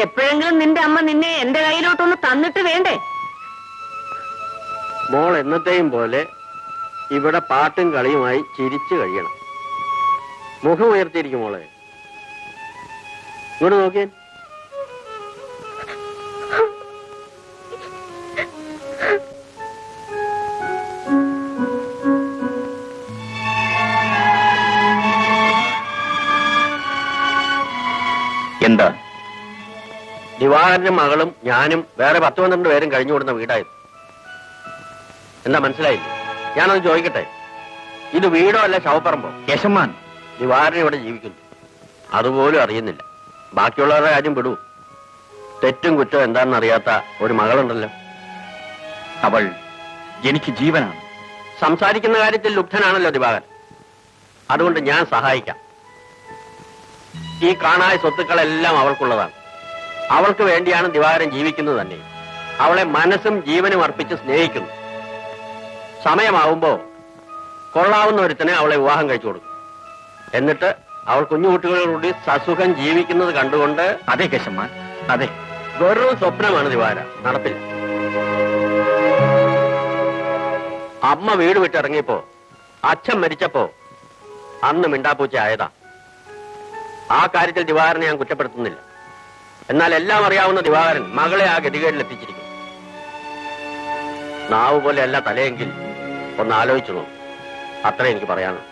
എപ്പോഴെങ്കിലും നിന്റെ അമ്മ നിന്നെ എന്റെ കയ്യിലോട്ടൊന്ന് തന്നിട്ട് വേണ്ടേ? മോൾ എന്നത്തെയും പോലെ ഇവിടെ പാട്ടും കളിയുമായി ചിരിച്ചു കഴിയണം. മുഖം ഉയർത്തിയിരിക്കും മോളെ. ഇങ്ങോട്ട് നോക്കിയേ. എന്താ? ദിവാകരന്റെ മകളും ഞാനും വേറെ 10-12 പേരും കഴിഞ്ഞു കൊടുക്കുന്ന വീടായിരുന്നു. എന്താ മനസ്സിലായില്ലേ? ഞാനത് ചോദിക്കട്ടെ, ഇത് വീടോ അല്ല ശവപ്പറമ്പോ? കേശവൻ, ദിവാകരൻ ഇവിടെ ജീവിക്കുന്നു, അതുപോലും അറിയുന്നില്ല. ബാക്കിയുള്ളവരുടെ കാര്യം വിടൂ. തെറ്റും കുറ്റവും എന്താണെന്ന് അറിയാത്ത ഒരു മകളുണ്ടല്ലോ. അവൾ എനിക്ക് ജീവനാണ്. സംസാരിക്കുന്ന കാര്യത്തിൽ ലുബ്ധനാണല്ലോ ദിവാകരൻ. അതുകൊണ്ട് ഞാൻ സഹായിക്കാം. ഈ കാണായ സ്വത്തുക്കളെല്ലാം അവൾക്കുള്ളതാണ്. അവൾക്ക് വേണ്ടിയാണ് ദിവാകരൻ ജീവിക്കുന്നത് തന്നെ. അവളെ മനസ്സും ജീവനും അർപ്പിച്ച് സ്നേഹിക്കുന്നു. സമയമാവുമ്പോ കൊള്ളാവുന്ന ഒരുത്തനെ അവളെ വിവാഹം കഴിച്ചു കൊടുക്കും. എന്നിട്ട് അവൾ കുഞ്ഞുകുട്ടികളോടുകൂടി സസുഖം ജീവിക്കുന്നത് കണ്ടുകൊണ്ട്. അതെ കേശവൻ, അതെ. വെറും സ്വപ്നമാണ് ദിവാര, നടപ്പില്ല. അമ്മ വീട് വിട്ടിറങ്ങിയപ്പോ, അച്ഛൻ മരിച്ചപ്പോ അന്ന് മിണ്ടാപ്പൂച്ച ആയതാ. ആ കാര്യത്തിൽ ദിവാകരനെ ഞാൻ കുറ്റപ്പെടുത്തുന്നില്ല. എന്നാൽ എല്ലാം അറിയാവുന്ന ദിവാകരൻ മകളെ ആ ഗതികേടിലെത്തിച്ചിരിക്കുന്നു. നാവ് പോലെ അല്ല തലയെങ്കിൽ ഒന്ന് ആലോചിച്ചു നോക്കും. അത്രേ എനിക്ക് പറയാനുള്ളൂ.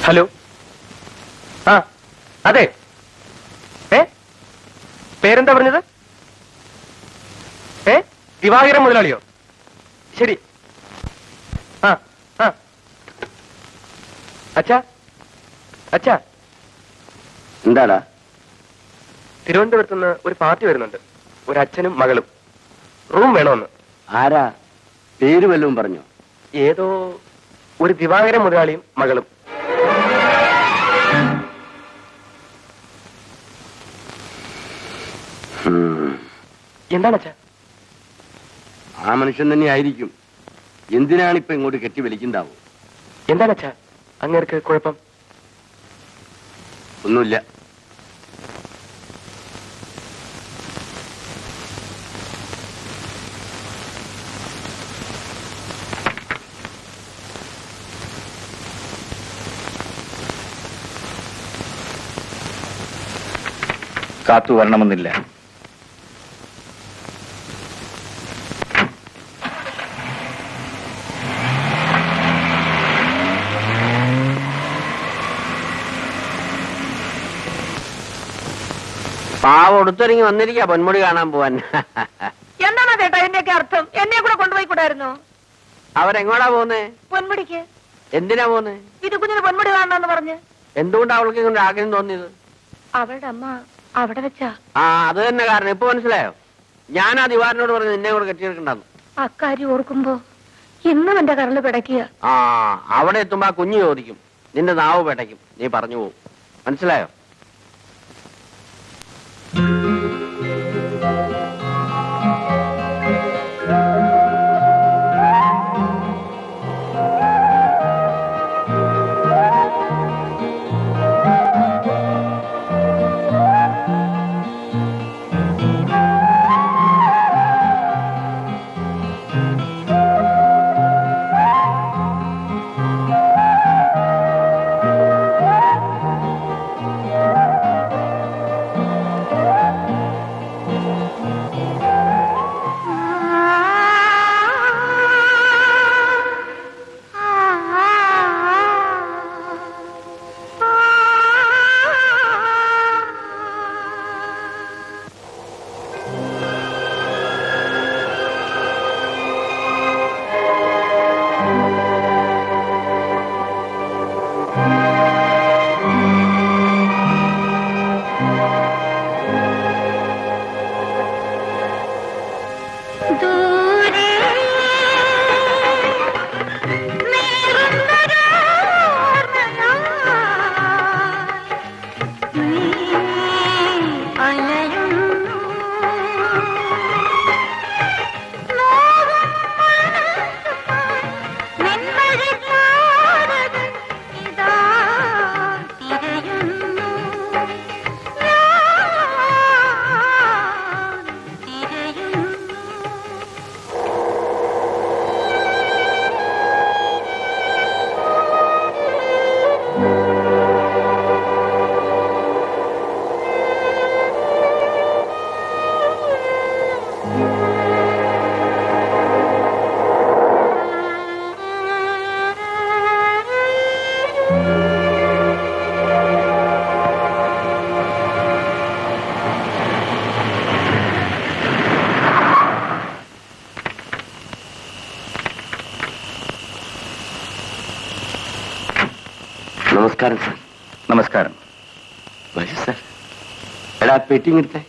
ഹലോ. ആ അതെ. പേരെന്താ പറഞ്ഞത്? ദിവാകരൻ മുതലാളിയോ? ശരി. ആ ആ അച്ഛാ അച്ഛാ, എന്താടാ? തിരുവനന്തപുരത്ത് നിന്ന് ഒരു പാർട്ടി വരുന്നുണ്ട്. ഒരു അച്ഛനും മകളും. റൂം വേണമെന്ന്. ആരാ? പേര് വല്ലതും പറഞ്ഞോ? ഏതോ ഒരു ദിവാകരൻ മുതലാളിയും മകളും. എന്താണ് അച്ഛാ? ആ മനുഷ്യൻ തന്നെ ആയിരിക്കും. എന്തിനാണിപ്പോ ഇങ്ങോട്ട് കെട്ടി വലിക്കുണ്ടാവും? എന്താണ് അച്ഛാ അങ്ങേർക്ക് കുഴപ്പം? ഒന്നുമില്ല. കാത്തു വരണമെന്നില്ല. പാവ കൊടുത്തിറങ്ങി വന്നിരിക്കാ പൊന്മുടി കാണാൻ പോവാൻ. എന്താണ് ചേട്ടാ എന്നെയൊക്കെ അർത്ഥം? എന്നെ കൂടെ കൊണ്ടുപോയിക്കൂടായിരുന്നോ? അവരെങ്ങോടാ പോന്നേ? പൊന്മുടിക്ക്. എന്തിനാ പോന്നേ? ഇത് കുഞ്ഞിന് പൊന്മുടി കാണണമെന്ന് പറഞ്ഞ്. എന്തുകൊണ്ടാ അവൾക്ക് ഇങ്ങനെ ആഗ്രഹം തോന്നിയത്? അവളുടെ അമ്മ അവിടെ വെച്ചാ. ആ അത് തന്നെ കാരണം. ഇപ്പൊ മനസ്സിലായോ? ഞാൻ ആ ദിവാരനോട് പറഞ്ഞു നിന്നെ കൂടെ കെട്ടിയെടുക്കണ്ടെന്ന്. അക്കാര്യം ഓർക്കുമ്പോ ഇന്നും എന്റെ കരള് പിടയ്ക്കുക. ആ അവിടെ എത്തുമ്പോ ആ കുഞ്ഞു ചോദിക്കും, നിന്റെ നാവ് പെടയ്ക്കും, നീ പറഞ്ഞു പോവും. മനസ്സിലായോ? നമസ്കാരം സാർ. നമസ്കാരം. വരൂ സാർ. എടാ പെയിന്റിംഗ് എടുത്തേ.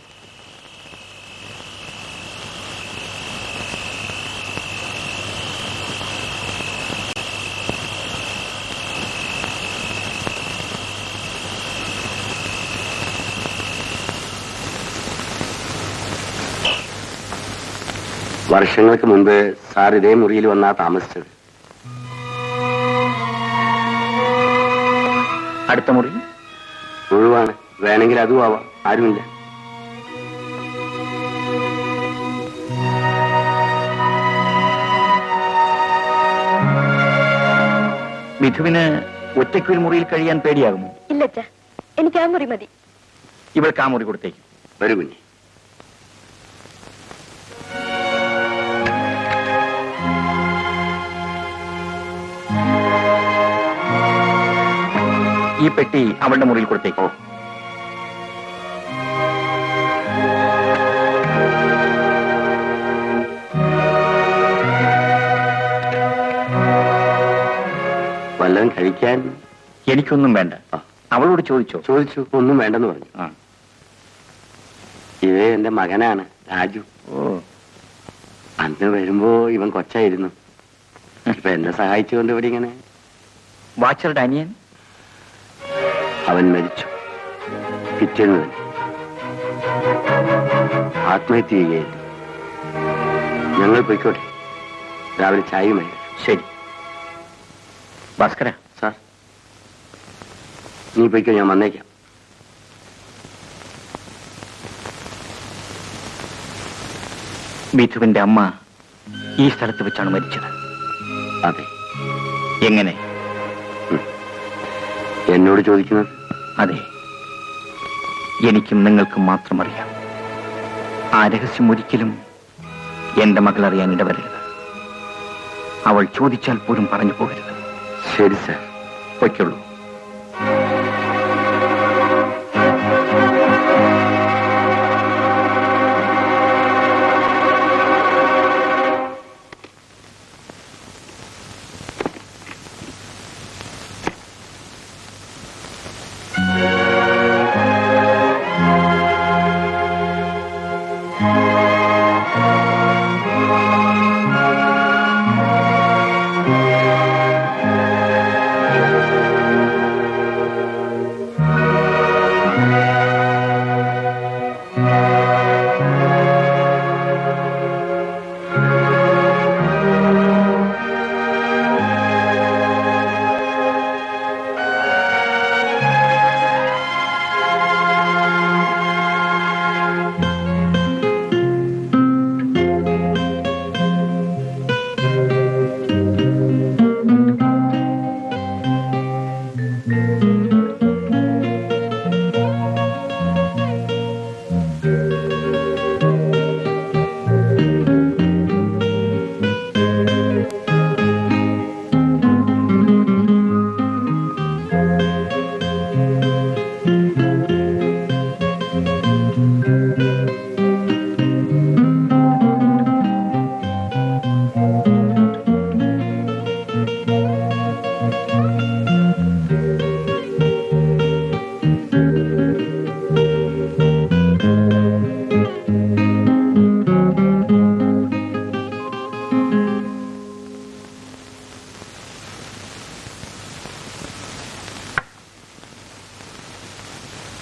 വർഷങ്ങൾക്ക് മുൻപ് സാർ ഇതേ മുറിയിൽ വന്നാ താമസിച്ചത്. അടുത്ത മുറി ഒഴിവാണ്. വേണമെങ്കിൽ അതും ആവാം. ആരുമില്ല. മിഥുവിന് ഒറ്റയ്ക്കൊരു മുറിയിൽ കഴിയാൻ പേടിയാകുമോ? ഇല്ലച്ചാ, എനിക്ക് ആ മുറി മതി. ഇവൾക്ക് ആ മുറി കൊടുത്തേക്കും. വരൂ കുഞ്ഞി. ഈ പെട്ടി അവളുടെ മുറിയിൽ കൊടുത്തേക്കോ. വല്ലതും കഴിക്കാൻ? എനിക്കൊന്നും വേണ്ട. അവളോട് ചോദിച്ചോ? ചോദിച്ചു, ഒന്നും വേണ്ടെന്ന് പറഞ്ഞു. ആ. ഇത് എന്റെ മകനാണ് രാജു. ഓ, അന്ന് വരുമ്പോ ഇവൻ കൊച്ചായിരുന്നു. ഇപ്പൊ എന്നെ സഹായിച്ചുകൊണ്ട് ഇവിടെ ഇങ്ങനെ. വാച്ചറുടെ അനിയൻ? അവൻ മരിച്ചു പിറ്റേന്ന് തന്നെ. ആത്മഹത്യ ചെയ്യുകയായിരുന്നു. ഞങ്ങൾ പോയിക്കോട്ടെ, രാവിലെ ചായയുമായി. ശരി ഭാസ്കര. സാർ, നീ പോയിക്കോ, ഞാൻ വന്നേക്കാം. മിഥുവിന്റെ അമ്മ ഈ സ്ഥലത്ത് വെച്ചാണ് മരിച്ചത്. അതെ. എങ്ങനെ? എന്നോട് ചോദിക്കുന്നത്? അതെ, എനിക്കും നിങ്ങൾക്കും മാത്രം അറിയാം. ആ രഹസ്യം ഒരിക്കലും എന്റെ മകൾ അറിയാൻ ഇടവരരുത്. അവൾ ചോദിച്ചാൽ പോലും പറഞ്ഞു പോകരുത്. ശരി സാർ, പൊയ്ക്കുള്ളൂ.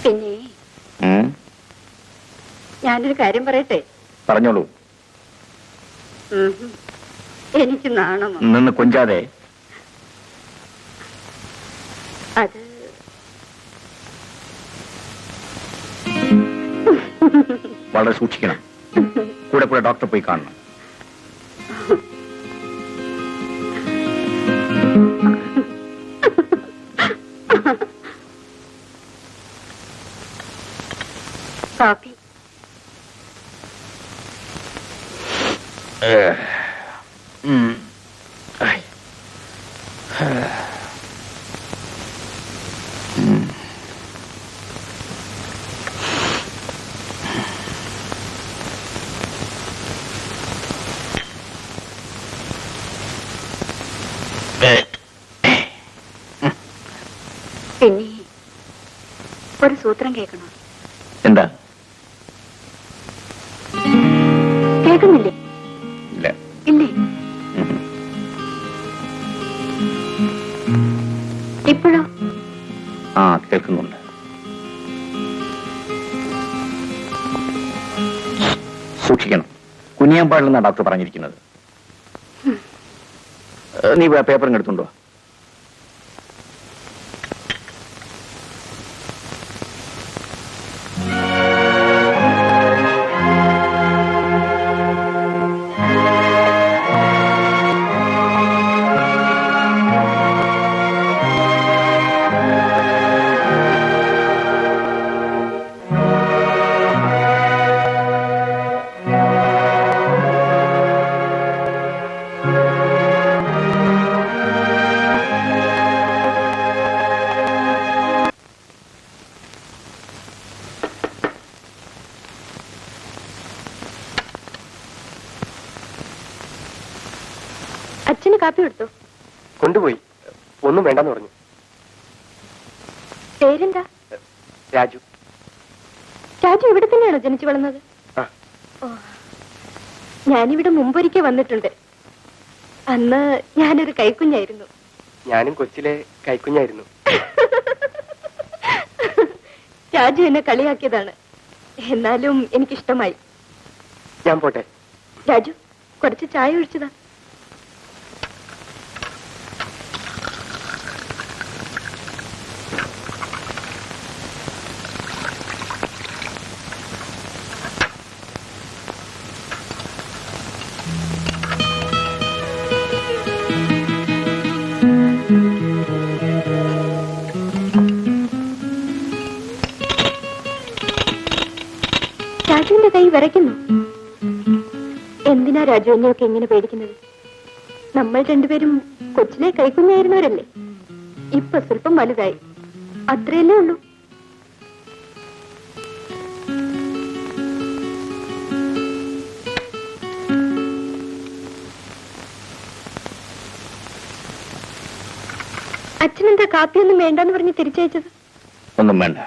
പിന്നെ ഞാനൊരു കാര്യം പറയട്ടെ? പറഞ്ഞോളൂ. എനിക്ക് നാണമോ? നിന്ന് കൊഞ്ചാതെ. അത് വളരെ സൂക്ഷിക്കണം. കൂടെ കൂടെ ഡോക്ടറെ പോയി കാണണം. കാപ്പി. പിന്നെ ഒരു സൂത്രം കേൾക്കണം. എന്താ? കേൾക്കുന്നില്ലേ? ഇല്ല. ഇല്ലേ? ഇപ്പോഴോ? ആ, കേൾക്കുന്നുണ്ട്. സൂക്ഷിക്കണം. കുനിയാൻ പാടില്ലെന്നാണ് ഡോക്ടർ പറഞ്ഞിരിക്കുന്നത്. നീ പേപ്പറും എടുത്തുണ്ടോ? രാജുവിന് കാപ്പി കൊടുത്തു. കൊണ്ടുപോയി. ഒന്നും വേണ്ടെന്ന് പറഞ്ഞു. പേരെന്താ? രാജു. രാജു ഇവിടെ തന്നെയാണോ ജനിച്ചു വളർന്നത്? ആ. ഓ, ഞാനിവിടെ മുമ്പൊരിക്കൽ വന്നിട്ടുണ്ട്. അന്ന് ഞാനൊരു കൈക്കുഞ്ഞായിരുന്നു. ഞാനും കൊച്ചിലെ കൈക്കുഞ്ഞായിരുന്നു. രാജു എന്നെ കളിയാക്കിയതാണ്. എന്നാലും എനിക്കിഷ്ടമായി. ഞാൻ പോട്ടെ. രാജു, കുറച്ച് ചായ ഒഴിച്ചതാ. രാജുവിന്റെ കൈ വിറയ്ക്കുന്നു. എന്തിനാ രാജു എന്നെയൊക്കെ ഇങ്ങനെ പേടിക്കുന്നത്? നമ്മൾ രണ്ടുപേരും കൊച്ചിലെ കൈക്കുഞ്ഞായിരുന്നവരല്ലേ. ഇപ്പൊ സ്വല്പം വലുതായി, അത്രയല്ലേ ഉള്ളൂ. അച്ഛനെന്താ കാപ്പിയൊന്നും വേണ്ടെന്ന് പറഞ്ഞ് തിരിച്ചയച്ചത്? ഒന്നും വേണ്ട.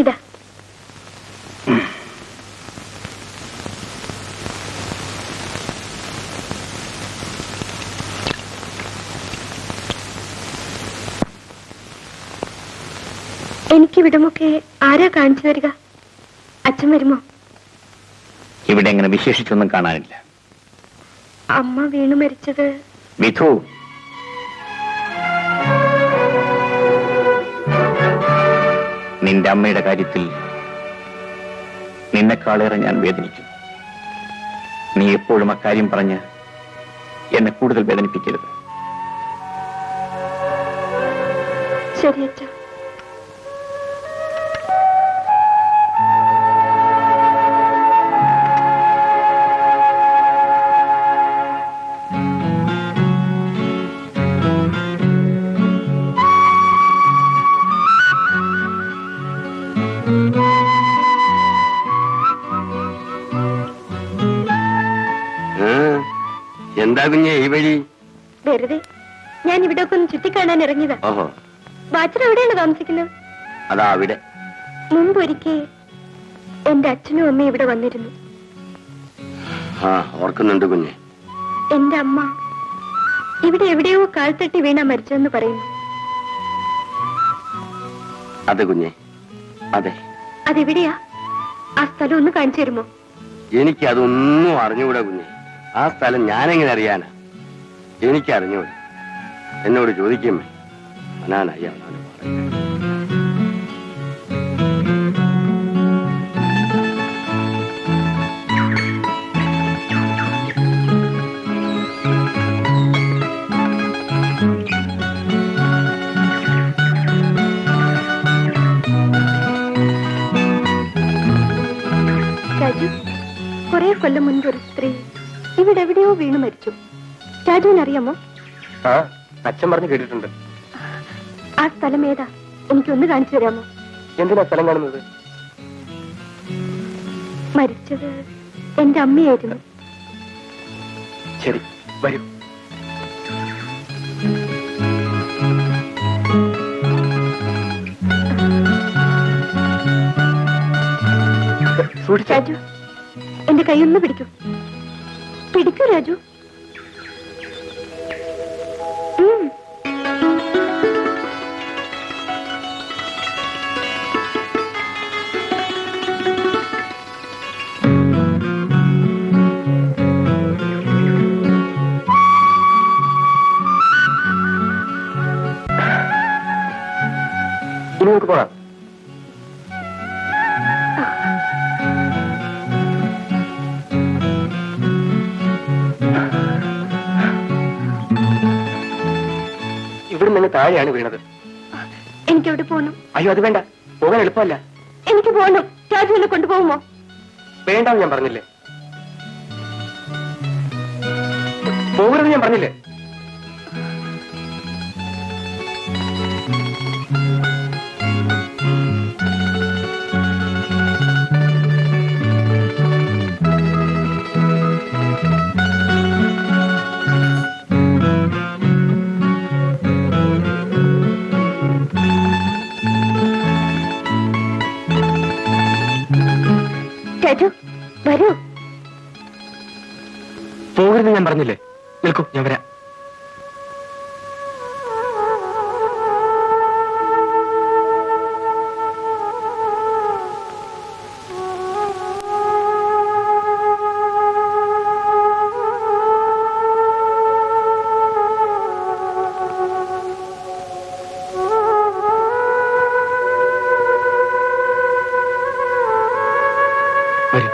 ഇതാ. എനിക്കിവിടമൊക്കെ ആരാ കാണിച്ചു തരിക? അച്ഛൻ വരുമോ? ഇവിടെ എങ്ങനെ വിശേഷിച്ചൊന്നും കാണാനില്ല. അമ്മ വീണു മരിച്ചത്. വിധു, നിന്റെ അമ്മയുടെ കാര്യത്തിൽ നിന്നെക്കാളേറെ ഞാൻ വേദനിക്കുന്നു. നീ എപ്പോഴും അക്കാര്യം പറഞ്ഞ് എന്നെ കൂടുതൽ വേദനിപ്പിക്കരുത്. ശരി അച്ഛ. എന്താ കുഞ്ഞെ ഈ വഴി? വെറുതെ ഞാൻ ഇവിടെ ഒക്കെ ഒന്ന് ചുറ്റിക്കാണാൻ ഇറങ്ങിയതാ. ഓഹോ, ബാച്ചർ എവിടെയാണ് താമസിക്കുന്നത്? അതാ അവിടെ. മുമ്പൊരിക്കൽ എന്റെ അച്ഛനും അമ്മയും ഇവിടെ വന്നിരുന്നു. ആ, ഓർക്കുന്നുണ്ട് കുഞ്ഞെ. എന്റെ അമ്മ ഇവിടെ എവിടെയോ കാൽത്തട്ടി വീണാ മരിച്ചെന്ന് പറയുന്നു. അതെ കുഞ്ഞെ, അതെ. അതെവിടെയാ? ആ സ്ഥലം ഒന്ന് കാണിച്ചു തരുമോ? എനിക്കതൊന്നും അറിഞ്ഞുകൂടാ കുഞ്ഞെ. ആ സ്ഥലം ഞാനെങ്ങനെ അറിയാനാ? എനിക്കറിഞ്ഞൂടാ. എന്നോട് ചോദിക്കുമേ. അനാനായി അവനാണ് പറയുന്നത്. രാജു, കുറെ കൊല്ലം മുൻപ് ഒരു സ്ത്രീ ഇവിടെ എവിടെയോ വീണു മരിച്ചു. രാജുവിനറിയാമോ? ആ, അച്ഛൻ പറഞ്ഞു കേട്ടിട്ടുണ്ട്. ആ സ്ഥലം ഏതാ? എനിക്കൊന്ന് കാണിച്ചു തരാമോ? എന്തിനാ സ്ഥലം കാണുന്നത്? മരിച്ചത് എന്റെ അമ്മയായിരുന്നു. ശരി, വരൂ. സൂക്ഷിച്ചോ. രാജു, എന്റെ കൈയൊന്ന് പിടിക്കൂ. പിടിക്കൂ രാജു. ഇനി നമുക്ക് പോകാം. ഇവിടെ നിന്ന് താഴെയാണ് വീണത്. എനിക്കെവിടെ പോകണം? അയ്യോ, അത് വേണ്ട. പോകാൻ എളുപ്പമല്ല. എനിക്ക് പോകണം. രാജു എന്നെ കൊണ്ടുപോകുമോ? വേണ്ടാന്ന് ഞാൻ പറഞ്ഞില്ലേ. പോകരുത് ഞാൻ പറഞ്ഞില്ലേ? രാജു വരൂ. പോകരുത് ഞാൻ പറഞ്ഞില്ലേ? നിൽക്കൂ, ഞാൻ വരാം. വരൂ,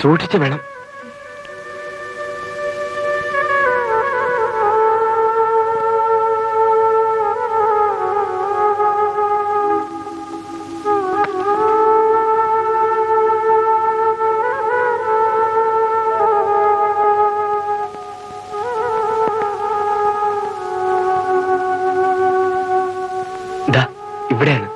സൂക്ഷിച്ചു വേണം. ദാ ഇവിടെയാണ്.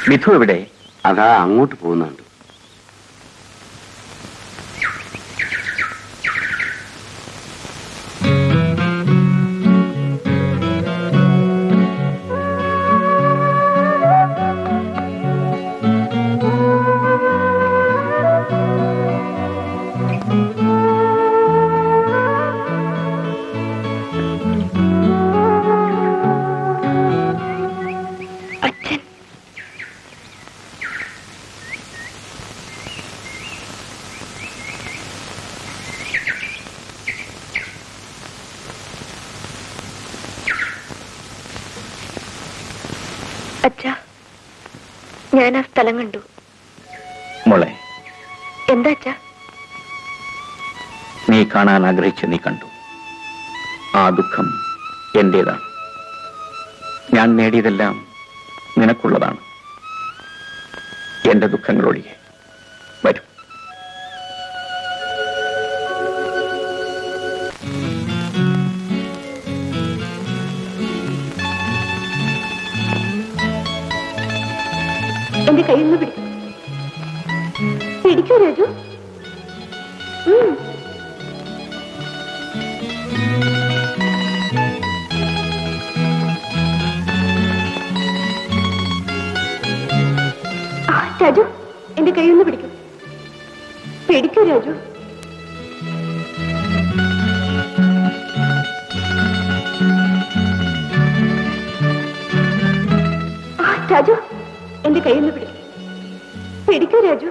മിഥു എവിടെ? അതാ അങ്ങോട്ട് പോകുന്നുണ്ട്. അച്ഛൻ അച്ഛാ, ഞാൻ ആ സ്ഥലം കണ്ടു. മോളെ, എന്താ അച്ഛാ? നീ കാണാൻ ആഗ്രഹിച്ച് നീ കണ്ടു. ആ ദുഃഖം എന്റേതാണ്. ഞാൻ നേടിയതെല്ലാം നിനക്കുള്ളതാണ്. എന്റെ ദുഃഖങ്ങളൊഴികെ. വരൂ. എന്റെ കയ്യിൽ നിന്ന് പിടിക്കും. പിടിക്കൂ രാജു. രാജു, എന്റെ കയ്യിൽ നിന്ന് പിടിക്കും. പിടിക്കൂ രാജു. രാജു, എന്റെ കയ്യിൽ നിന്ന് പിടിക്കും. പിടിക്കൂ രാജു.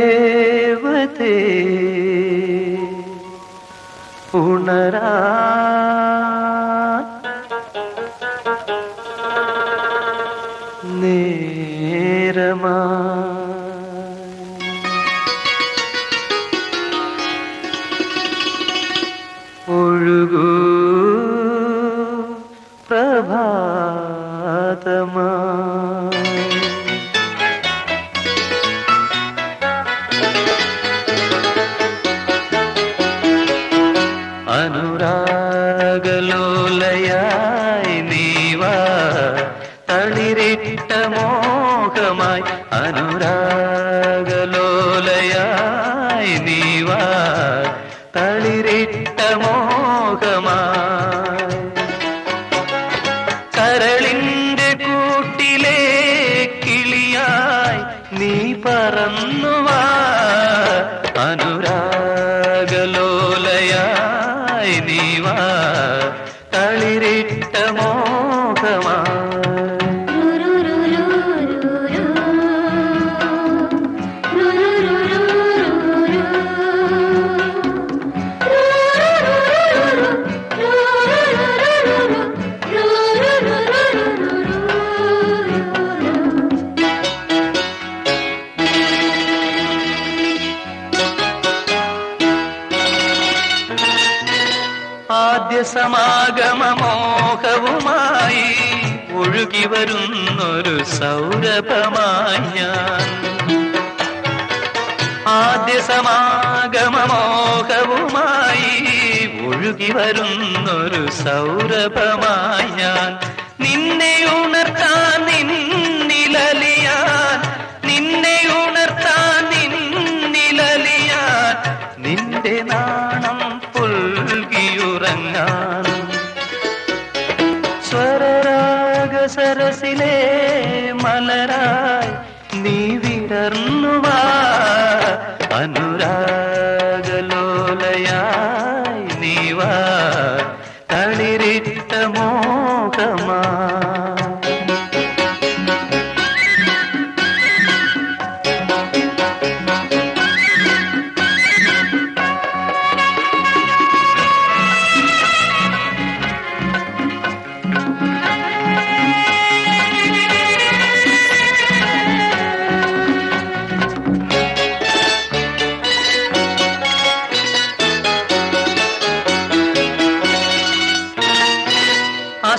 ജലദേവതേ ഉണരാ നേരമാ ഒഴുകൂ പ്രഭാതമാ അനുരാഗലോലയായി നീവാ തളിരിട്ട മോഹമായി അനുരാഗലോലയായി നീവാ തളിരിട്ട മോഹമായി കരളിന്റെ കൂട്ടിലെ കിളിയായി നീ പറന്നുവാ അനുരാഗലോലയായി നീ വാ തളിരിട്ട മോഹമാ ആദ്യ സമാഗമമോഹവുമായി ഒഴുകി വരുന്നൊരു സൗരഭമായി ഞാൻ ആദ്യ സമാഗമമോഹവുമായി ഒഴുകി വരുന്നൊരു സൗരഭമായി ഞാൻ നിന്നെ ഉണർത്താൻ നിന്നിലലിയാൻ നിന്നെ ഉണർത്താൻ നിന്നിലലിയാൻ നിന്റെ നാണം പുൽകിയുറങ്ങാൻ സ്വരരാഗ സരസിലെ മലരായി നീ വിടർന്നുവാ അനുരാഗലോലയായി നീ വാ തളിരിട്ട മോഹമാ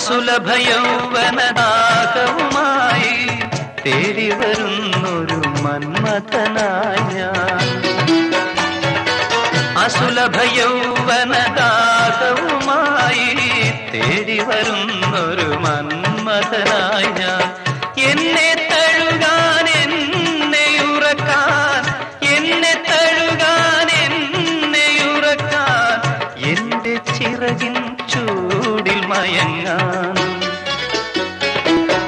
സുലഭയൗവനദാഹവുമായി തേടി വരുന്നൊരു മന്മഥനായി ഞാൻ അസുലഭയൗവനദാഹവുമായി തേടി വരുന്നൊരു മന്മഥനായി ഞാൻ എന്നെ തഴുകാൻ എന്നെ ഉറക്കാൻ എന്നെ തഴുകാൻ എന്നെ ഉറക്കാൻ എന്റെ ചിറകിൻ ചൂടിൽ മയങ്ങാൻ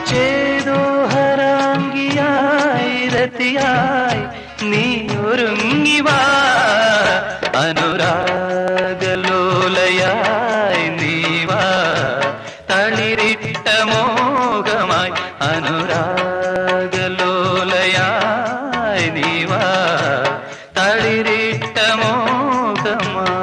ചേതോഹരാംഗിയായി രതിയായി നീ ഒരുങ്ങിവാ അനുരാഗലോലയായി നീ വാ തളിരിട്ട മോഹമായി അനുരാഗലോലയായി നീ വാ തളിരിട്ട മോഹമായി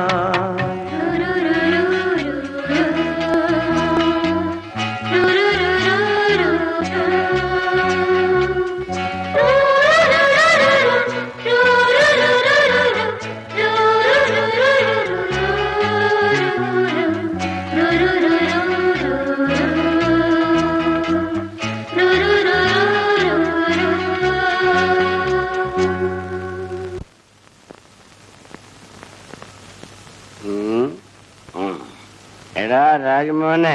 എടാ രാജമോനെ,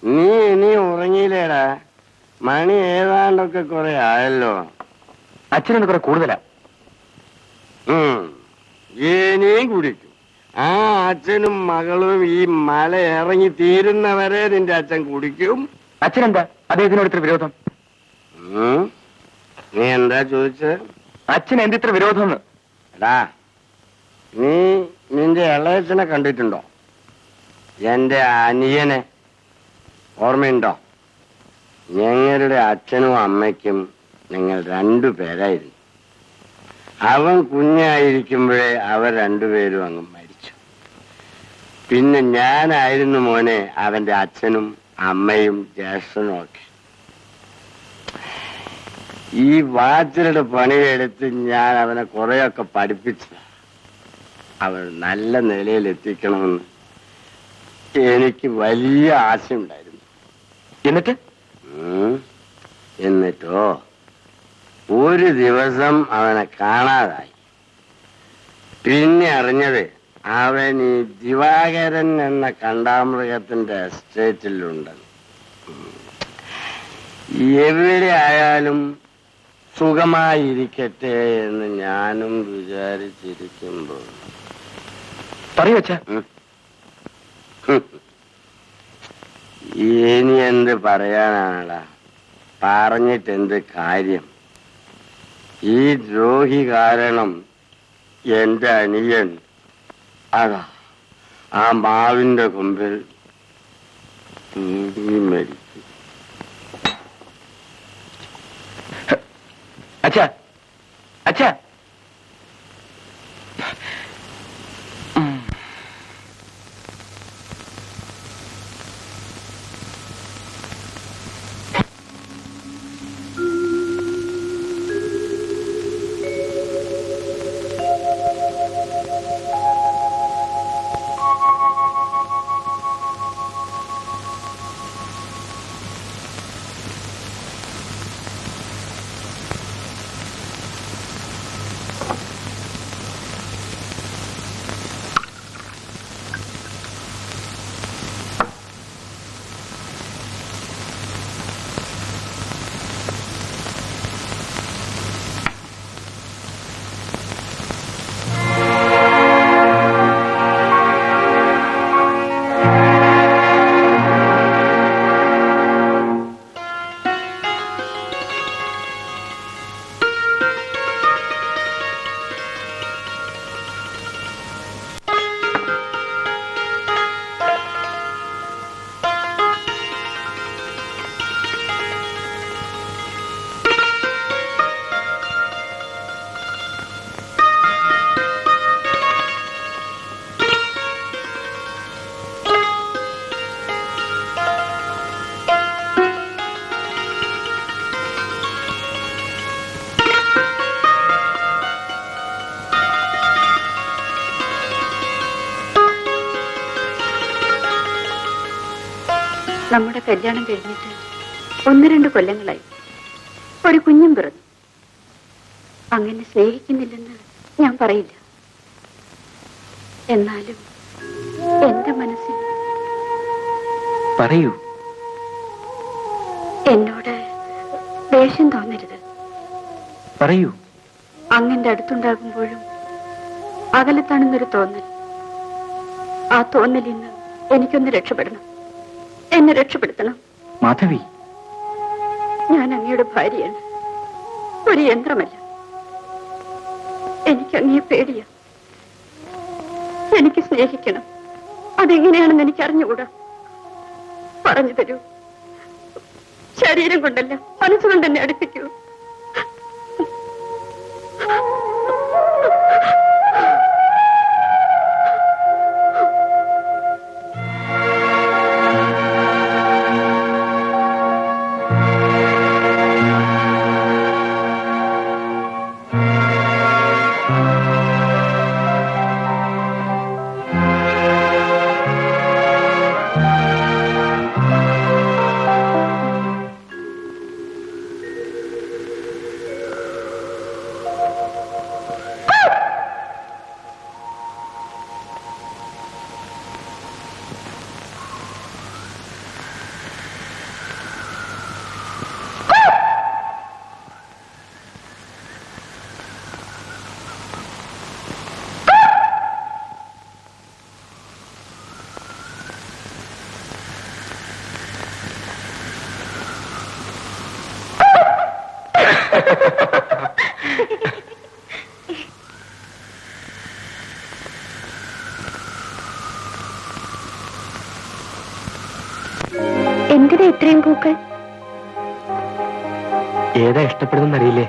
നീ ഇനി ഉറങ്ങിയില്ലേടാ? മണി ഏതാണ്ടൊക്കെ കുറെ ആയല്ലോ. അച്ഛനൊന്ന് കുറെ കൂടുതലാ. ഇനിയും കുടിക്കും. ആ അച്ഛനും മകളും ഈ മല ഇറങ്ങി തീരുന്നവരെ നിന്റെ അച്ഛൻ കുടിക്കും. അച്ഛനെന്താ അദ്ദേഹത്തിനോട് ഇത്ര വിരോധം? നീ എന്താ ചോദിച്ചത്? അച്ഛൻ എന്തിത്ര വിരോധം? എടാ, നീ നിന്റെ ഇളയച്ചനെ കണ്ടിട്ടുണ്ടോ? എന്റെ അനിയനെ ഓർമ്മയുണ്ടോ? ഞങ്ങളുടെ അച്ഛനും അമ്മയ്ക്കും ഞങ്ങൾ രണ്ടുപേരായിരുന്നു. അവൻ കുഞ്ഞായിരിക്കുമ്പോഴേ അവർ രണ്ടുപേരും അങ്ങ് മരിച്ചു. പിന്നെ ഞാനായിരുന്നു മോനെ അവന്റെ അച്ഛനും അമ്മയും ജ്യേഷ്ഠനും ഒക്കെ. ഈ വാച്ചിലുടെ പണിയെടുത്ത് ഞാൻ അവനെ കുറെയൊക്കെ പഠിപ്പിച്ചത്. അവൻ നല്ല നിലയിൽ എത്തിക്കണമെന്ന് എനിക്ക് വലിയ ആശയുണ്ടായിരുന്നു. എന്നിട്ടോ ഒരു ദിവസം അവനെ കാണാതായി. പിന്നെ അറിഞ്ഞത് അവൻ ഈ ദിവാകരൻ എന്ന കണ്ടാമൃഗത്തിന്റെ എസ്റ്റേറ്റിലുണ്ടെന്ന്. എവിടെ ആയാലും സുഖമായിരിക്കട്ടെ എന്ന് ഞാനും വിചാരിച്ചിരിക്കുമ്പോൾ പറയൂ അച്ഛാ. ഇനി എന്ത് പറയാനാണടാ? പറഞ്ഞിട്ട് എന്ത് കാര്യം? ഈ ദ്രോഹി കാരണം എന്റെ അനിയൻ അതാ ആ മാവിന്റെ കൊമ്പിൽ തൂങ്ങി മരിച്ചു. അച്ഛാ, അച്ഛാ, നമ്മുടെ കല്യാണം കഴിഞ്ഞിട്ട് 1-2 കൊല്ലങ്ങളായി. ഒരു കുഞ്ഞും പിറന്നു. അങ്ങനെ സ്നേഹിക്കുന്നില്ലെന്ന് ഞാൻ പറയില്ല. എന്നാലും എന്റെ മനസ്സിൽ പറയൂ. എന്നോട് ദേഷ്യം തോന്നരുത്. പറയൂ. അങ്ങന്റെ അടുത്തുണ്ടാകുമ്പോഴും അകലത്താണെന്നൊരു തോന്നൽ. ആ തോന്നലിൽ നിന്ന് എനിക്കൊന്ന് രക്ഷപ്പെടണം. എന്നെ രക്ഷപ്പെടുത്തണം. മാധവി, ഞാൻ അങ്ങയുടെ ഭാര്യയാണ്, ഒരു യന്ത്രമല്ല. എനിക്ക് അങ്ങയെ പേടിയാ. എനിക്ക് സ്നേഹിക്കണം. അതെങ്ങനെയാണെന്ന് എനിക്ക് അറിഞ്ഞുകൂടാ. പറഞ്ഞു തരൂ. ശരീരം കൊണ്ടല്ല, മനസ്സുകൊണ്ട് എന്നെ അടുപ്പിക്കൂ. എന്തിനാ ഇത്രയും പൂക്കൾ? ഏതാ ഇഷ്ടപ്പെടുന്നറിയില്ലേ?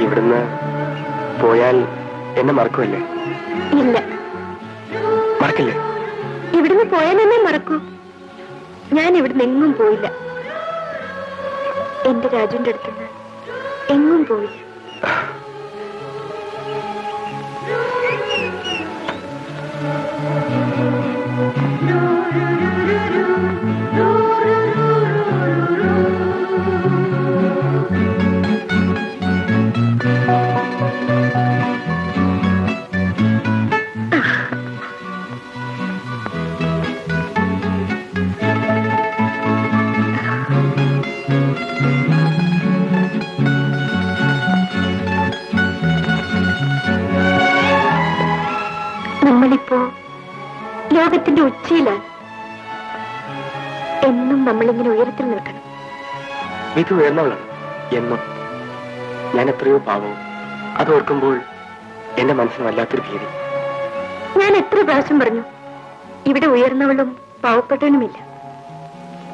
ഇവിടുന്ന് പോയാൽ എന്നെ മറക്കുമല്ലേ? ഇല്ല, മറക്കില്ലേ? ഇവിടുന്ന് പോയാൽ എന്നെ മറക്കൂ? ഞാൻ ഇവിടുന്ന് എങ്ങും പോയില്ല. എന്റെ രാജുവിന്റെ അടുത്തുനിന്ന് എങ്ങും പോയില്ല. നമ്മളിപ്പോ ലോകത്തിന്റെ ഉച്ചയിലാണ്. എന്നും നമ്മളിങ്ങനെ ഉയരത്തിൽ നിൽക്കണം. ഇത് ഉയർന്നവളാണ് എന്നും. ഞാൻ എത്രയോ പാവവും. അത് ഓർക്കുമ്പോൾ എന്റെ മനസ്സിന് വല്ലാത്തൊരു ഭീതി. ഞാൻ എത്ര പ്രാവശ്യം പറഞ്ഞു, ഇവിടെ ഉയർന്നവളും പാവപ്പെട്ടവനുമില്ല.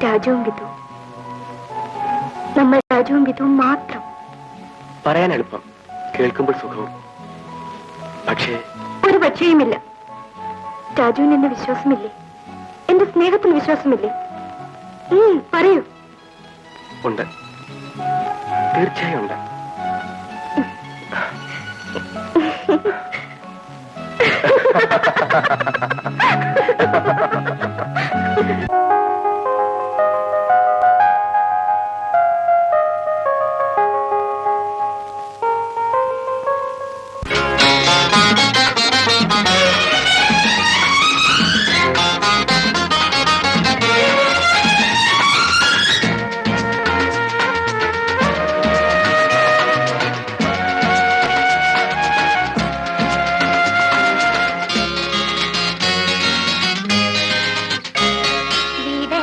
രാജുവും വിധുവും, നമ്മൾ രാജുവും വിധുവും മാത്രം. പറയാൻ എളുപ്പം, കേൾക്കുമ്പോൾ സുഖവും. പക്ഷേ ഒരു പക്ഷേയുമില്ല. രാജുവിന് എന്നെ വിശ്വാസമില്ലേ? എന്റെ സ്നേഹത്തിൽ വിശ്വാസമില്ലേ? പറയൂ. ഉണ്ട്, തീർച്ചയായും ഉണ്ട്. വീടേ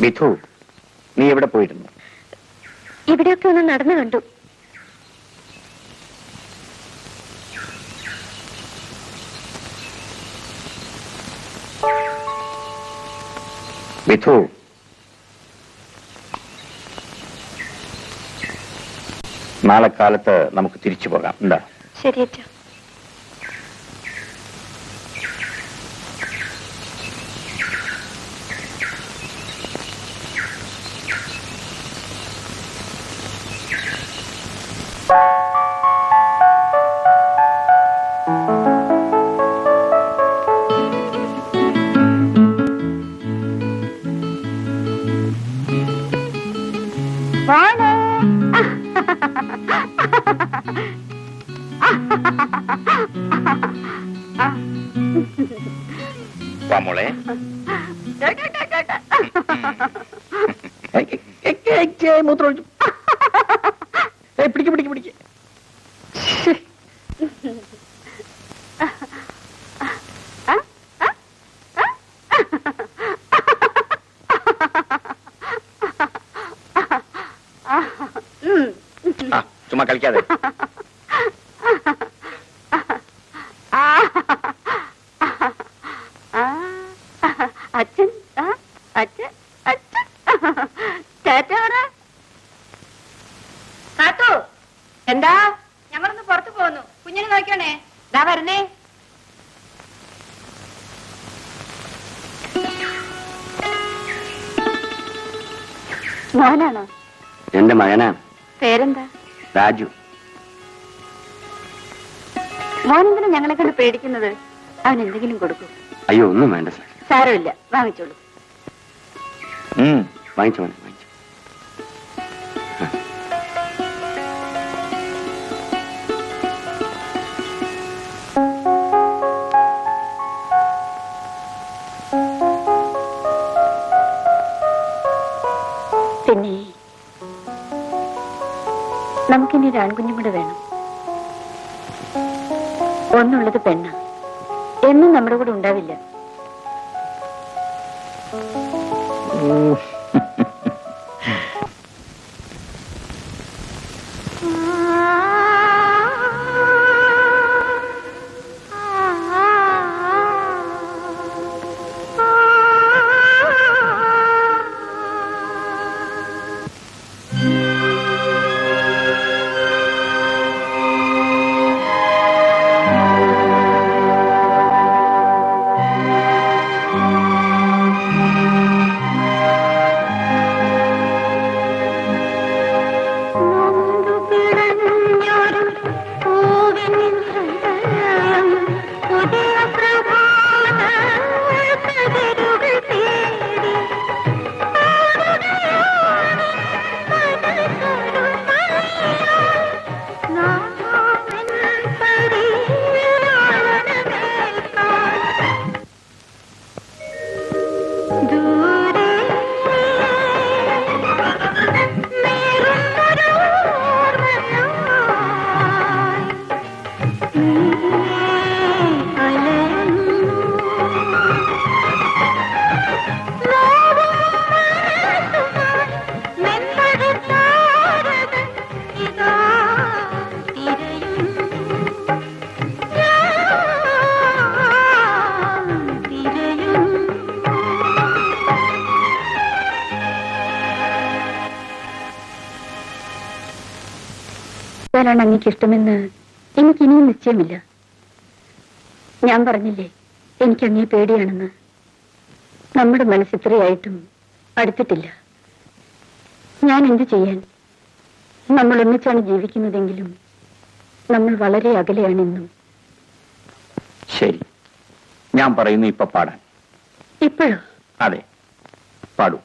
വിധു, നീ എവിടെ പോയിരുന്നു? ഇവിടെയൊക്കെ ഒന്ന് നടന്നു കണ്ടു. വിധു, നാളെ കാലത്ത് നമുക്ക് തിരിച്ചു പോകാം. എന്താ? ശരി അച്ഛാ. വാ മോളെ. മൂത്രം ഒഴിച്ചു. പിടിക്ക് പിടിക്ക് പിടിക്ക്. ചുമ്മാ കളിക്കാതെ. അച്ഛൻ അച്ഛൻ അച്ഛൻ കാത്തു, എന്താ? ഞങ്ങളൊന്ന് പുറത്തു പോകുന്നു. കുഞ്ഞിനെ നോക്കണേ. ദാ വരുന്നേ. മോനാണോ? എന്റെ മകനാണ്. പേരെന്താ? രാജു. മോനെന്തിനാ ഞങ്ങളെ കണ്ട് പേടിക്കുന്നത്? അവൻ എന്തെങ്കിലും കൊടുക്കൂ. അയ്യോ, ഒന്നും വേണ്ട സാർ. സാരമില്ല, വാങ്ങിച്ചോളൂ. വാങ്ങിച്ചോ മോനെ, വാങ്ങിച്ചോ. പിന്നെ നമുക്കിനി ഒരു ആൺകുഞ്ഞും കൂടെ വേണം. ഒന്നുള്ളത് പെണ്ണ. എന്നും നമ്മുടെ കൂടെ ഉണ്ടാവില്ല. ാണ് അങ്ങേക്ക് ഇഷ്ടമെന്ന് എനിക്കിനിയും നിശ്ചയമില്ല. ഞാൻ പറഞ്ഞില്ലേ എനിക്ക് അങ്ങേ പേടിയാണെന്ന്. നമ്മുടെ മനസ്സിത്രയായിട്ടും അടുത്തിട്ടില്ല. ഞാൻ എന്തു ചെയ്യാൻ? നമ്മൾ ഒന്നിച്ചാണ് ജീവിക്കുന്നതെങ്കിലും നമ്മൾ വളരെ അകലെയാണെന്നും. ശരി, ഞാൻ പറയുന്നു ഇപ്പൊ പാടാൻ. ഇപ്പോഴോ? അതെ, പാടൂ.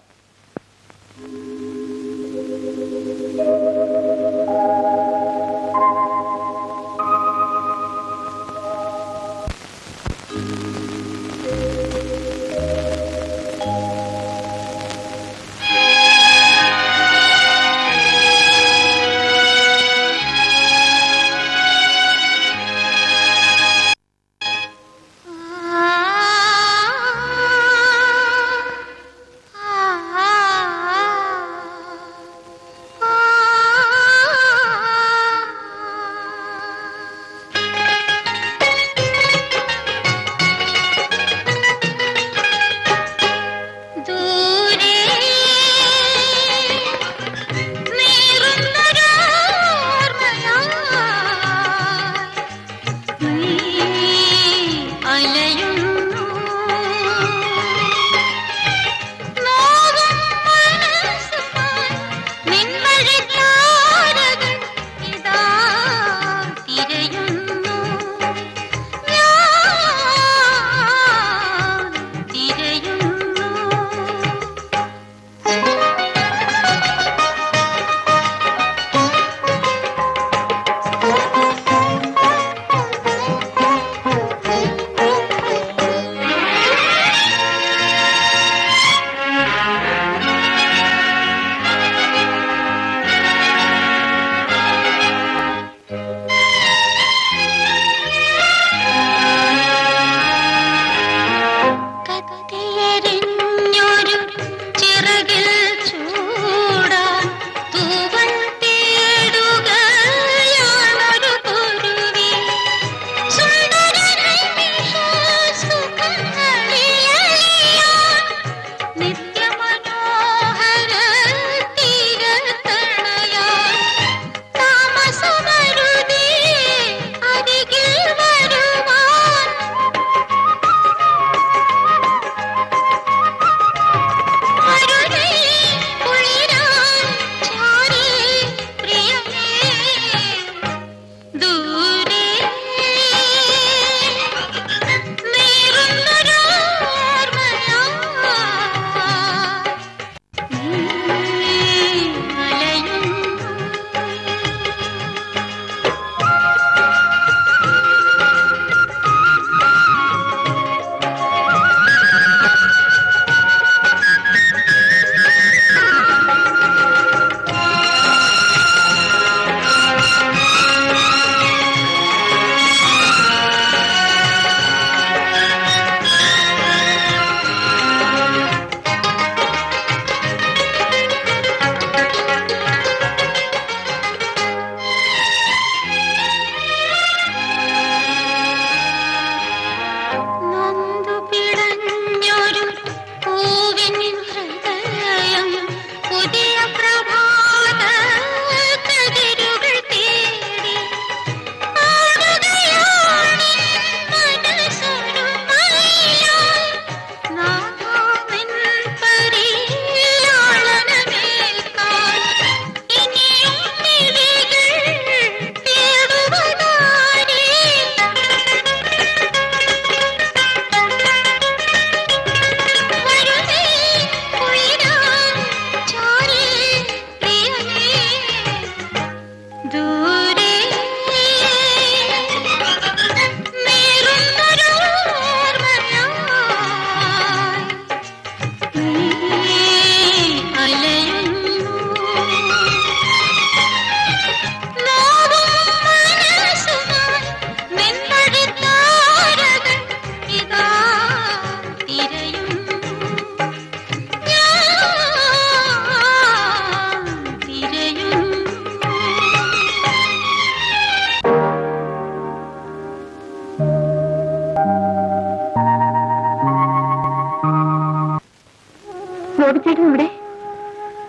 ഇവിടെ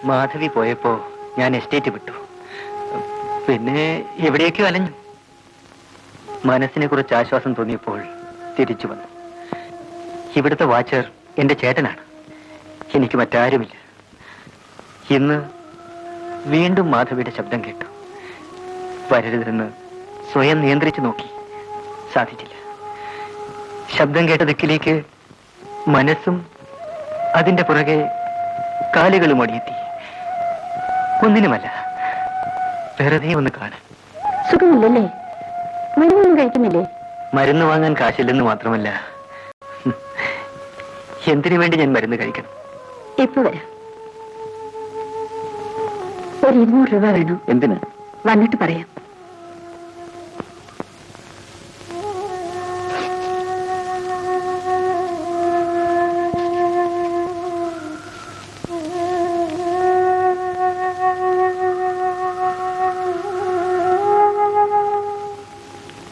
മാധവി പോയപ്പോ ഞാൻ എസ്റ്റേറ്റ് വിട്ടു. പിന്നെ എവിടേക്കോ അലഞ്ഞു. മനസ്സിനെ കുറിച്ച് ആശ്വാസം തോന്നിയപ്പോൾ തിരിച്ചു വന്നു. ഇവിടുത്തെ വാച്ചർ എന്റെ ചേട്ടനാണ്. എനിക്ക് മറ്റാരുമില്ല. ഇന്ന് വീണ്ടും മാധവിയുടെ ശബ്ദം കേട്ടു. വരരുതെന്ന് സ്വയം നിയന്ത്രിച്ചു നോക്കി, സാധിച്ചില്ല. ശബ്ദം കേട്ട ദിക്കിലേക്ക് മനസ്സും അതിന്റെ പുറകെ കാലുകളും ഓടിയെത്തി. ഒന്നിനുമല്ല, വെറുതെ ഒന്ന് കാണാൻ. സുഖമില്ലല്ലേ? മരുന്നൊന്നും കഴിക്കുന്നില്ലേ? മരുന്ന് വാങ്ങാൻ കാശില്ലെന്ന് മാത്രമല്ല, എന്തിനു വേണ്ടി ഞാൻ മരുന്ന് കഴിക്കണം? ഇപ്പൊ വരാം. ഒരു 200 രൂപ വേണോ? എന്തിന്? വന്നിട്ട് പറയാം.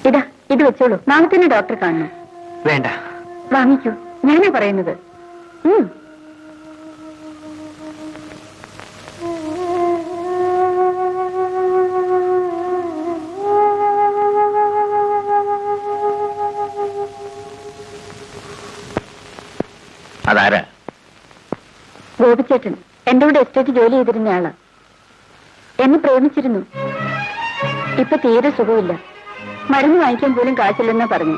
ഇതാ, ഇത് വെച്ചോളൂ. നാളെ തന്നെ ഡോക്ടറെ കാണണം. വേണ്ട. വാങ്ങിക്കൂ, ഞാനാ പറയുന്നത്. അതാരാ? ഗോപിച്ചേട്ടൻ എന്റെ കൂടെ എസ്റ്റേറ്റ് ജോലി ചെയ്തിരുന്ന ആളാ. എന്നെ പ്രേമിച്ചിരുന്നു. ഇപ്പൊ തീരെ സുഖമില്ല. മരുന്ന് വാങ്ങിക്കാൻ പോലും കാശില്ലെന്നാ പറഞ്ഞു.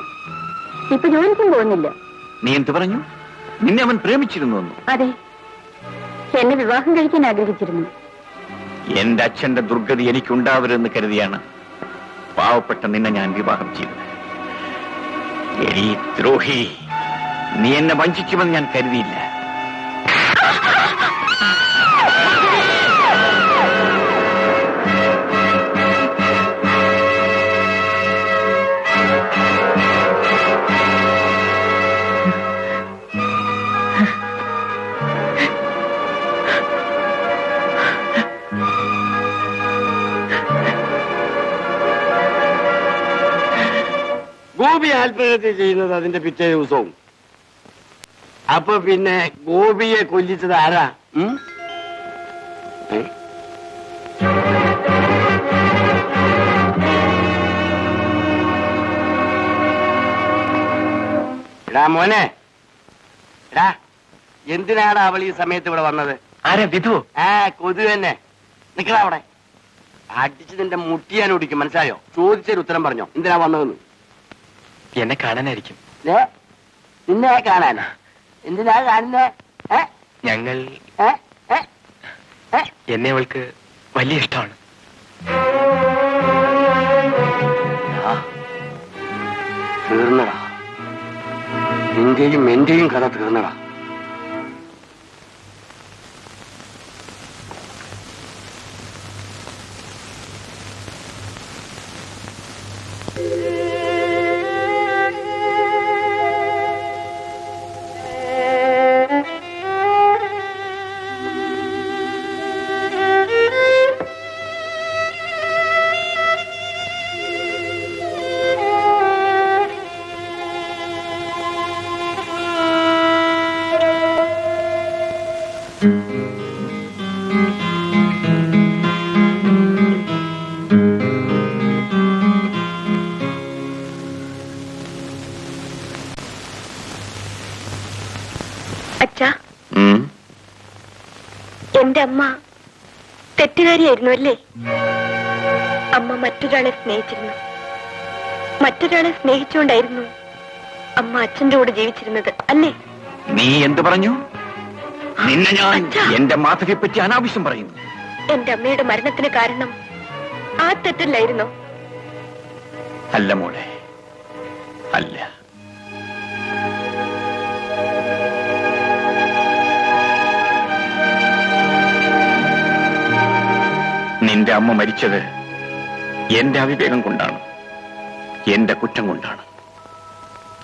ഇപ്പൊ ജോലിക്കും പോകുന്നില്ല. നീ എന്ത് പറഞ്ഞു? നിന്നെ അവൻ പ്രേമിച്ചിരുന്നു? അതെ, എന്നെ വിവാഹം കഴിക്കാൻ ആഗ്രഹിച്ചിരുന്നു. എന്റെ അച്ഛന്റെ ദുർഗതി എനിക്കുണ്ടാവരുതെന്ന് കരുതിയാണ് പാവപ്പെട്ട നിന്നെ ഞാൻ വിവാഹം ചെയ്തത്. എടീ ദ്രോഹി, നീ എന്നെ വഞ്ചിക്കുമെന്ന് ഞാൻ കരുതിയില്ല. ഗോപി ആത്മഹത്യ ചെയ്യുന്നത് അതിന്റെ പിറ്റേ ദിവസവും. അപ്പൊ പിന്നെ ഗോപിയെ കൊല്ലിച്ചത് ആരാ? എടാ മോനെ, എടാ എന്തിനാടാ അവൾ ഈ സമയത്ത് ഇവിടെ വന്നത്? ആരാ? വിധു? കൊതു തന്നെ. നിക്കടാ അവിടെ. അടിച്ച് നിന്റെ മുട്ടിയാൻ ഓടിക്കും, മനസ്സിലായോ? ചോദിച്ചൊരു ഉത്തരം പറഞ്ഞോ, എന്തിനാ വന്നതെന്ന്. എന്നെ കാണാനായിരിക്കും. നിന്നെ കാണാനാ? എന്തിനാ കാണുന്നേ? ഞങ്ങൾ എന്നെ അവൾക്ക് വലിയ ഇഷ്ടമാണ്. തീർന്നടാ, നിന്റെയും എന്റെയും കഥ തീർന്നടാ. അച്ഛാ, എന്റെ അമ്മ തെറ്റുകാരിയായിരുന്നു അല്ലേ? അമ്മ മറ്റൊരാളെ സ്നേഹിച്ചിരുന്നു. മറ്റൊരാളെ സ്നേഹിച്ചുകൊണ്ടായിരുന്നു അമ്മ അച്ഛന്റെ കൂടെ ജീവിച്ചിരുന്നത് അല്ലേ? നീ എന്ത് പറഞ്ഞു? നിന്നെ ഞാൻ എന്റെ മാധവിയെ പറ്റി അനാവശ്യം പറയുന്നു. എന്റെ അമ്മയുടെ മരണത്തിന് കാരണം ആ തെറ്റല്ലായിരുന്നോ? അല്ല മോളെ, അല്ല. നിന്റെ അമ്മ മരിച്ചത് എന്റെ അവിവേകം കൊണ്ടാണ്, എന്റെ കുറ്റം കൊണ്ടാണ്.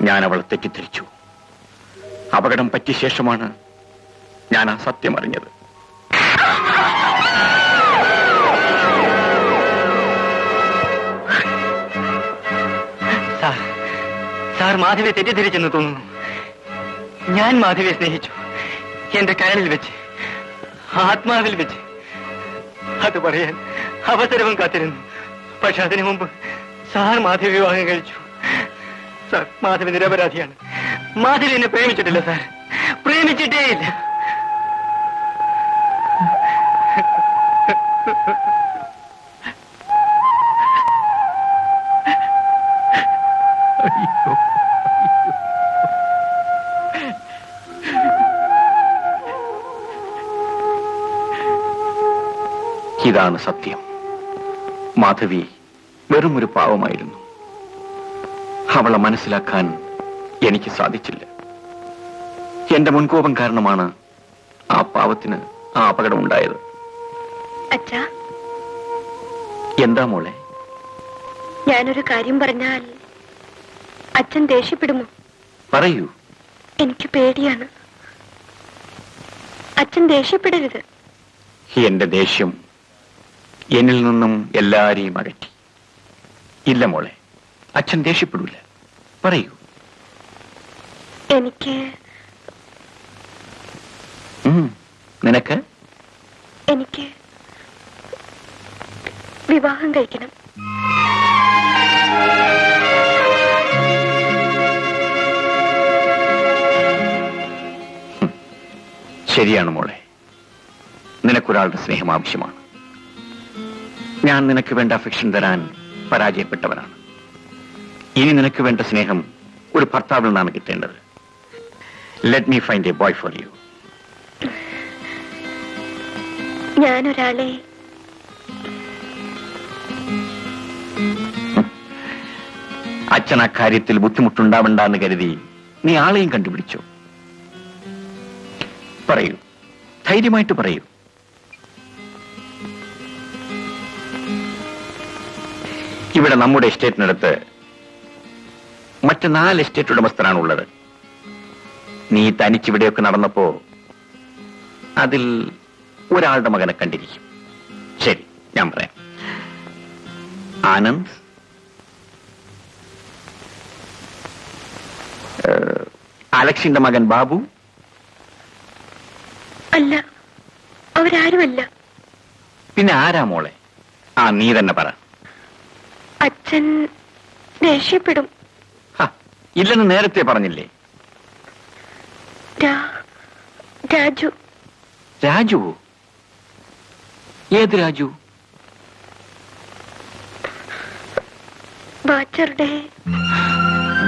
ഞാൻ അവളെ തെറ്റിദ്ധരിച്ചു. അപകടം പറ്റിയ ശേഷമാണ് ഞാൻ ആ സത്യം അറിഞ്ഞത്. സാർ മാധവിയെ തെറ്റിദ്ധരിച്ചെന്ന് തോന്നുന്നു. ഞാൻ മാധവിയെ സ്നേഹിച്ചു, എന്റെ കരളിൽ വെച്ച്, ആത്മാവിൽ വെച്ച്. അത് പറയാൻ അവസരവും കാത്തിരുന്നു. പക്ഷെ അതിനു മുമ്പ് സാർ മാധവി വിവാഹം കഴിച്ചു. സാർ, മാധവി നിരപരാധിയാണ്. മാധവി എന്നെ പ്രേമിച്ചിട്ടില്ല സാർ, പ്രേമിച്ചിട്ടേ ഇല്ല. ഇതാണ് സത്യം. മാധവി വെറുമൊരു പാവമായിരുന്നു. അവളെ മനസ്സിലാക്കാൻ എനിക്ക് സാധിച്ചില്ല. എന്റെ മുൻകോപം കാരണമാണ് ആ പാവത്തിന് ആ അപകടം ഉണ്ടായത്. അച്ഛാ, എന്താ മോളെ? ഞാനൊരു കാര്യം പറഞ്ഞാൽ അച്ഛൻ ദേഷ്യപ്പെടുമോ? പറയൂ. എനിക്ക് പേടിയാണ്. അച്ഛൻ ദേഷ്യപ്പെടരുത്. എന്റെ ദേഷ്യം എന്നിൽ നിന്നും എല്ലാരെയും അകറ്റി. ഇല്ല മോളെ, അച്ഛൻ ദേഷ്യപ്പെടൂല. പറയൂ. നിനക്ക് എനിക്ക് വിവാഹം കഴിക്കണം. ശരിയാണ് മോളെ, നിനക്കൊരാളുടെ സ്നേഹം ആവശ്യമാണ്. ഞാൻ നിനക്ക് വേണ്ട അഫെക്ഷൻ തരാൻ പരാജയപ്പെട്ടവനാണ്. ഇനി നിനക്ക് വേണ്ട സ്നേഹം ഒരു ഭർത്താവിൽ നിന്നാണ് കിട്ടേണ്ടത്. Let me find a boy for you. ഞാനൊരാളെ അച്ഛൻ അക്കാര്യത്തിൽ ബുദ്ധിമുട്ടുണ്ടാവണ്ടെന്ന് കരുതി നീ ആളെയും കണ്ടുപിടിച്ചു. പറയൂ, ധൈര്യമായിട്ട് പറയൂ. ഇവിടെ നമ്മുടെ എസ്റ്റേറ്റിനടുത്ത് മറ്റ് 4 എസ്റ്റേറ്റ് ഉടമസ്ഥരാണുള്ളത്. നീ തനിച്ചിവിടെയൊക്കെ നടന്നപ്പോ അതിൽ ഒരാളുടെ മകനെ കണ്ടിരിക്കും. ശരി, ഞാൻ പറയാം. ആനന്ദ്, അലക്സിന്റെ മകൻ ബാബു. അല്ല, അവരാരുമല്ല. പിന്നെ ആരാ മോളെ? നീ തന്നെ പറ. അച്ഛൻ ദേഷ്യപ്പെടും. ഇല്ലെന്ന് നേരത്തെ പറഞ്ഞില്ലേ? രാജു. രാജുവോ? ഏത് രാജു?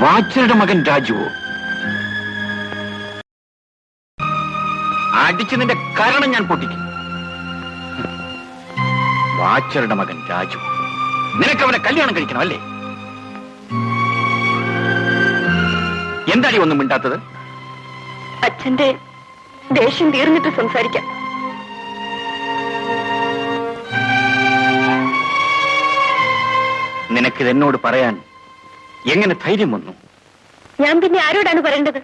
വാച്ചറുടെ മകൻ രാജുവോ? അടിച്ച് നിന്റെ കാരണം ഞാൻ പൊട്ടിക്കും. വാച്ചറുടെ മകൻ രാജു. നിനക്ക് അവനെ കല്യാണം കഴിക്കണം അല്ലേ? എന്താടി ഒന്നും മിണ്ടാത്തത്? അച്ഛന്റെ ദേഷ്യം തീർന്നിട്ട് സംസാരിക്കാം. നിനക്കിത് എന്നോട് പറയാൻ എങ്ങനെ ധൈര്യം വന്നു? ഞാൻ പിന്നെ ആരോടാണ് പറയേണ്ടത്?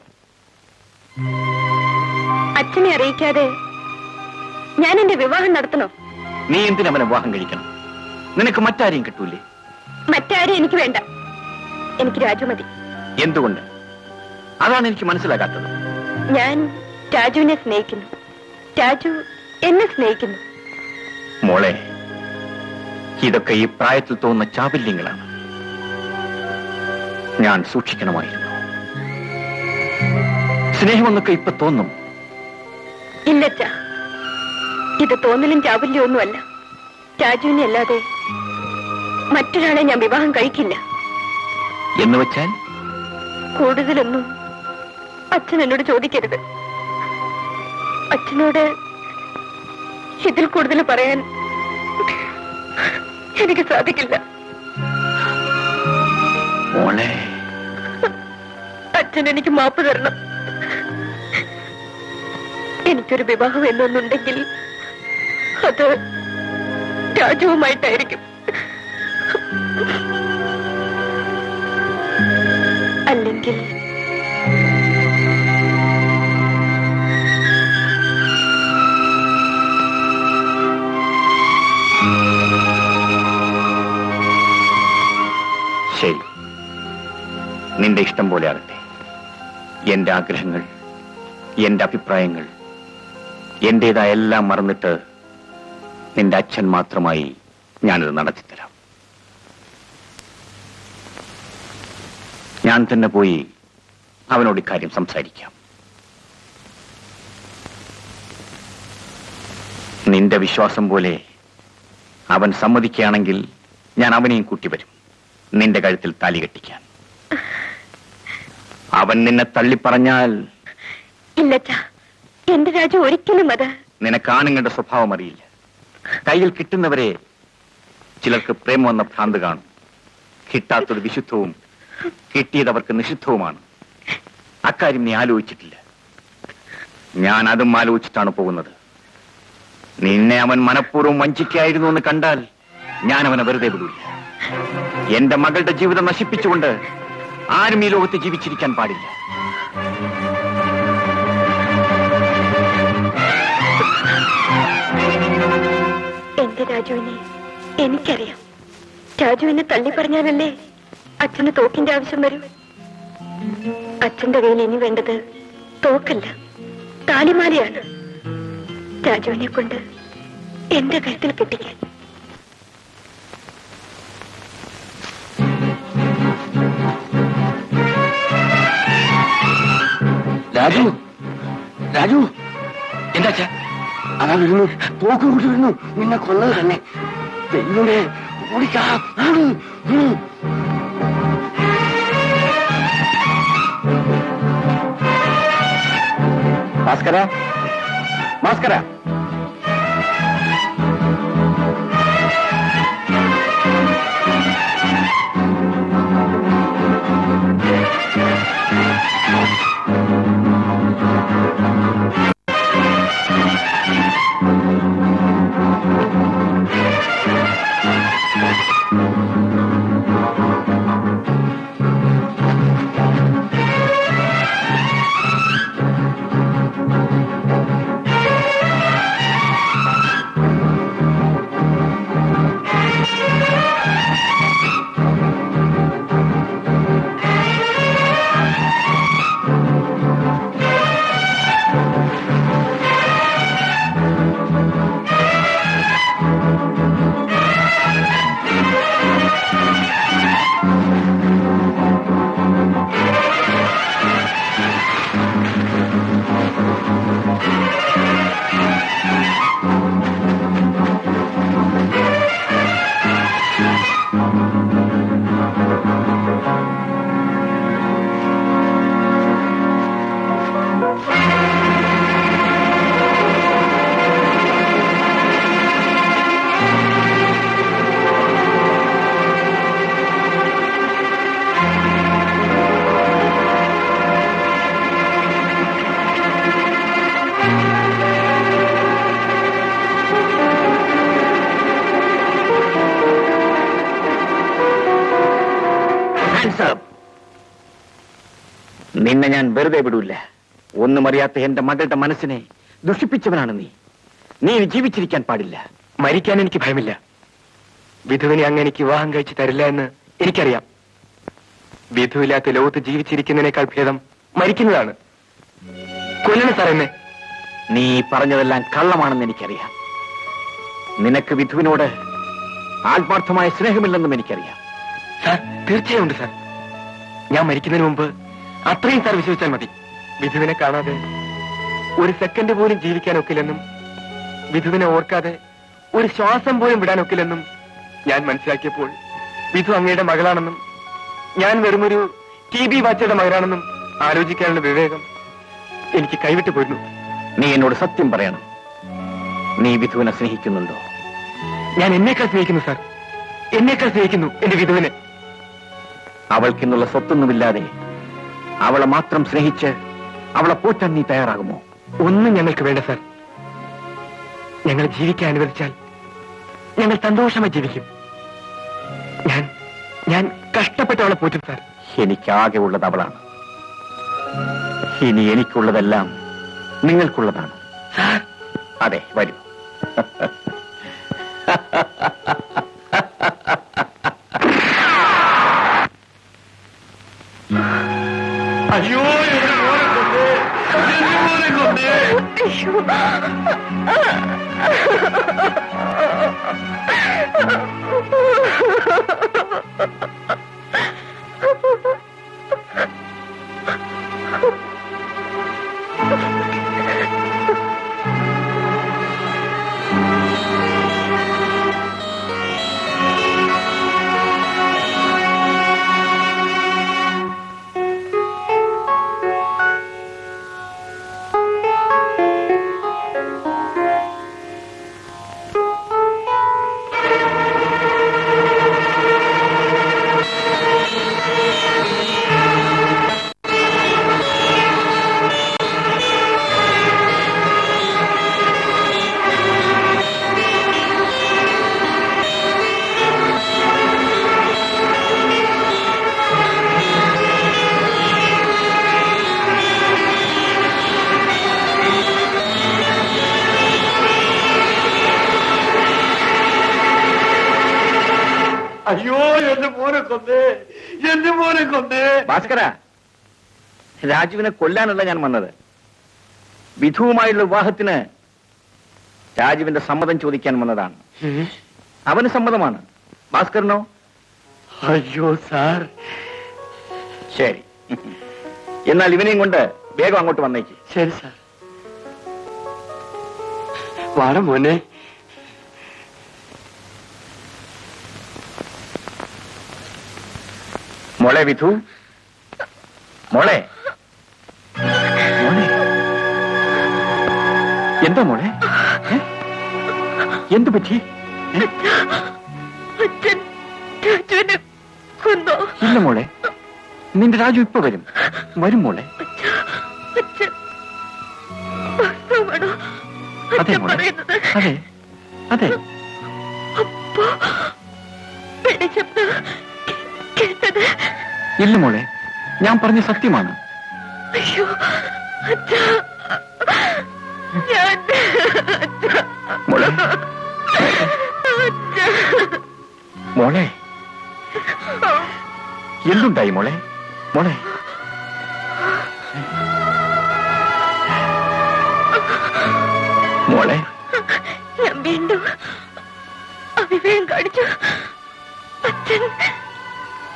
അച്ഛനെ അറിയിക്കാതെ ഞാൻ എന്റെ വിവാഹം നടത്തണോ? നീ എന്തിനവനെ വിവാഹം കഴിക്കണം? നിനക്ക് മറ്റാരെയും കിട്ടൂലേ? മറ്റാരെയും എനിക്ക് വേണ്ട. എനിക്ക് രാജു മതി. എന്തുകൊണ്ട്? അതാണ് എനിക്ക് മനസ്സിലാകാത്തത്. ഞാൻ രാജുവിനെ സ്നേഹിക്കുന്നു. രാജു എന്നെ സ്നേഹിക്കുന്നു. മോളെ, ഇതൊക്കെ ഈ പ്രായത്തിൽ തോന്നുന്ന ചാബല്യങ്ങളാണ്. ഞാൻ സൂക്ഷിക്കണമായിരുന്നു. സ്നേഹമെന്നൊക്കെ ഇപ്പൊ തോന്നും. ഇല്ലച്ച, ഇത് തോന്നലും ചാബല്യം ഒന്നുമല്ല. രാജുവിനെ അല്ലാതെ മറ്റൊരാളെ ഞാൻ വിവാഹം കഴിക്കില്ല. എന്ന് വെച്ചാൽ? കൂടുതലൊന്നും അച്ഛൻ എന്നോട് ചോദിക്കരുത്. അച്ഛനോട് ഇതിൽ കൂടുതൽ പറയാൻ എനിക്ക് സാധിക്കില്ല. മോളെ, അച്ഛൻ എനിക്ക് മാപ്പ് തരണം. എനിക്കൊരു വിവാഹം എന്നൊന്നുണ്ടെങ്കിൽ അത് രാജുവുമായിട്ടായിരിക്കും. അല്ലെങ്കിൽ ശരി, നിന്റെ ഇഷ്ടം പോലെ ആകട്ടെ. എന്റെ ആഗ്രഹങ്ങൾ, എന്റെ അഭിപ്രായങ്ങൾ, എന്റേതായ എല്ലാം മറന്നിട്ട് നിന്റെ അച്ഛൻ മാത്രമായി ഞാനിത് നടത്തിത്തരാം. ഞാൻ തന്നെ പോയി അവനോട് ഇക്കാര്യം സംസാരിക്കാം. നിന്റെ വിശ്വാസം പോലെ അവൻ സമ്മതിക്കുകയാണെങ്കിൽ ഞാൻ അവനെയും കൂട്ടിവരും നിന്റെ കഴുത്തിൽ താലി കെട്ടിക്കാൻ. അവൻ നിന്നെ തള്ളിപ്പറഞ്ഞാൽ? ഇല്ലച്ചാ, എന്റെ രാജു ഒരിക്കലും അത്. നിനക്കാണുങ്ങളുടെ സ്വഭാവം അറിയില്ല. കയ്യിൽ കിട്ടുന്നവരെ ചിലർക്ക് പ്രേമം എന്ന ഭ്രാന്ത് കാണും. കിട്ടാത്തത് വിശുദ്ധവും കിട്ടിയത് അവർക്ക് നിഷിദ്ധവുമാണ്. അക്കാര്യം നീ ആലോചിച്ചിട്ടില്ല. ഞാൻ അതും ആലോചിച്ചിട്ടാണ് പോകുന്നത്. നിന്നെ അവൻ മനഃപൂർവ്വം വഞ്ചിക്കായിരുന്നു എന്ന് കണ്ടാൽ ഞാൻ അവനെ വെറുതെ വിടൂല്ല. എന്റെ മകളുടെ ജീവിതം നശിപ്പിച്ചുകൊണ്ട് ആരും ഈ ലോകത്ത് ജീവിച്ചിരിക്കാൻ പാടില്ല. എന്റെ രാജുവിനെ എനിക്കറിയാം. രാജുവിനെ തള്ളി പറഞ്ഞാലല്ലേ അച്ഛന് തോക്കിന്റെ ആവശ്യം വരും. അച്ഛന്റെ കയ്യിൽ ഇനി വേണ്ടത് തോക്കല്ല, താലിമാലയാണ്. രാജുവിനെ കൊണ്ട് എന്റെ കഴുത്തിൽ കെട്ടിക്കാൻ. രാജു, രാജു, എന്താ അതാ വരുന്നു, തോക്കും കൂടി വരുന്നു. നിന്നെ കൊന്നത് തന്നെ. ദൈവമേ, ഓടിക്കാം. ഭാസ്കര, ഭാസ്കര, നിന്നെ ഞാൻ വെറുതെ വിടൂല്ല. ഒന്നും അറിയാത്ത എന്റെ മകളുടെ മനസ്സിനെ ദുഷിപ്പിച്ചവനാണ് നീ. നീ ഇനി ജീവിച്ചിരിക്കാൻ പാടില്ല. മരിക്കാൻ എനിക്ക് ഭയമില്ല. വിധുവിനെ അങ്ങ് എനിക്ക് വിവാഹം കഴിച്ചു തരില്ല എന്ന് എനിക്കറിയാം. വിധുവില്ലാത്ത ലോകത്ത് ജീവിച്ചിരിക്കുന്നതിനേക്കാൾ ഭേദം മരിക്കുന്നതാണ്. കൊല്ലണം സാർ എന്നെ. നീ പറഞ്ഞതെല്ലാം കള്ളമാണെന്ന് എനിക്കറിയാം. നിനക്ക് വിധുവിനോട് ആത്മാർത്ഥമായ സ്നേഹമില്ലെന്നും എനിക്കറിയാം. സാർ, തീർച്ചയായും ഉണ്ട് സാർ. ഞാൻ മരിക്കുന്നതിന് മുമ്പ് അത്രയും സാർ വിശ്വസിച്ചാൽ മതി. വിധുവിനെ കാണാതെ ഒരു സെക്കൻഡ് പോലും ജീവിക്കാനൊക്കില്ലെന്നും വിധുവിനെ ഓർക്കാതെ ഒരു ശ്വാസം പോലും വിടാനൊക്കില്ലെന്നും ഞാൻ മനസ്സിലാക്കിയപ്പോൾ വിധു അങ്ങയുടെ മകളാണെന്നും ഞാൻ വെറുമൊരു ടി ബി വാച്ചയുടെ മകനാണെന്നും ആലോചിക്കാനുള്ള വിവേകം എനിക്ക് കൈവിട്ടു പോയിരുന്നു. നീ എന്നോട് സത്യം പറയണം. നീ വിധുവിനെ സ്നേഹിക്കുന്നുണ്ടോ? ഞാൻ എന്നേക്കാൾ സ്നേഹിക്കുന്നു സാർ. എന്നേക്കാൾ സ്നേഹിക്കുന്നു എന്റെ വിധുവിനെ. അവൾക്കിന്നുള്ള സ്വത്തൊന്നുമില്ലാതെ അവളെ മാത്രം സ്നേഹിച്ച് അവളെ പോറ്റാൻ നീ തയ്യാറാകുമോ? ഒന്നും ഞങ്ങൾക്ക് വേണ്ട സാർ. ഞങ്ങൾ ജീവിക്കാൻ അനുവദിച്ചാൽ ഞങ്ങൾ സന്തോഷമായി ജീവിക്കും. ഞാൻ കഷ്ടപ്പെട്ട് അവളെ പോറ്റും സാർ. എനിക്കാകെ ഉള്ളത് അവളാണ്. ഇനി എനിക്കുള്ളതെല്ലാം നിങ്ങൾക്കുള്ളതാണ്. സാർ, അതെ, വരൂ. അയ്യോ, എന്റെ മോനെ കൊണ്ടേ, എന്റെ മോനെ കൊണ്ടേ. അയ്യോ എന്റെ മോനെ കൊന്നേ, എന്റെ മോനെ കൊന്നേ. ഭാസ്കര, രാജുവിനെ കൊല്ലാനല്ല ഞാൻ വന്നത്. വിധുവുമായുള്ള വിവാഹത്തിന് രാജുവിന്റെ സമ്മതം ചോദിക്കാൻ വന്നതാണ്. അവന് സമ്മതമാണ്. ഭാസ്കരനോ? അയ്യോ സാർ. ശരി, എന്നാൽ ഇവനെയും കൊണ്ട് വേഗം അങ്ങോട്ട് വന്നേക്ക്. ശരി സാർ. വാട മോനെ. മോളെ വിധു, മോളെ, മോളെ, എന്താ മോളെ? എന്തു പറ്റി? അച്ഛൻ രാജുവിനെ കൊന്നോ? ഇല്ല മോളെ, നിന്റെ രാജു ഇപ്പൊ വരും. വരും മോളെ. അച്ഛൻ വാസ്തവമാണോ അതെ അച്ഛൻ മോളെ, പറയുന്നത്? അതെ അതെ. അപ്പോ വെടിശബ്ദം കേട്ടത്? ഇല്ല മോളെ, ഞാൻ പറഞ്ഞ സത്യമാണ്. അയ്യോ അച്ഛാ, ഞാൻ മോളെ, അച്ഛാ. മോളെ, എന്തുണ്ടായി മോളെ? മോളെ, മോളെ, ഞാൻ വീണ്ടും അവിവേകം കാണിച്ചു. അച്ഛൻ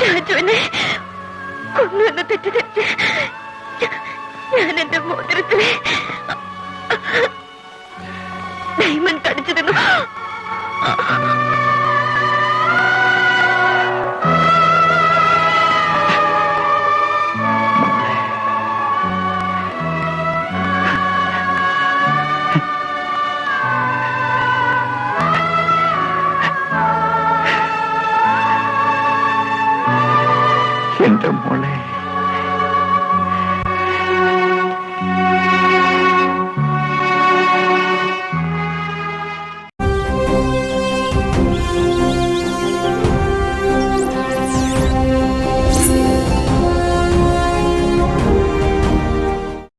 രാജുവിനെ കൊന്നു എന്ന് തെറ്റിദ്ധരിച്ച് ഞാൻ എന്റെ മോതിരത്തിലെ ഡയമണ്ട് കടിച്ചു തന്നു. എന്റെ മോളെ,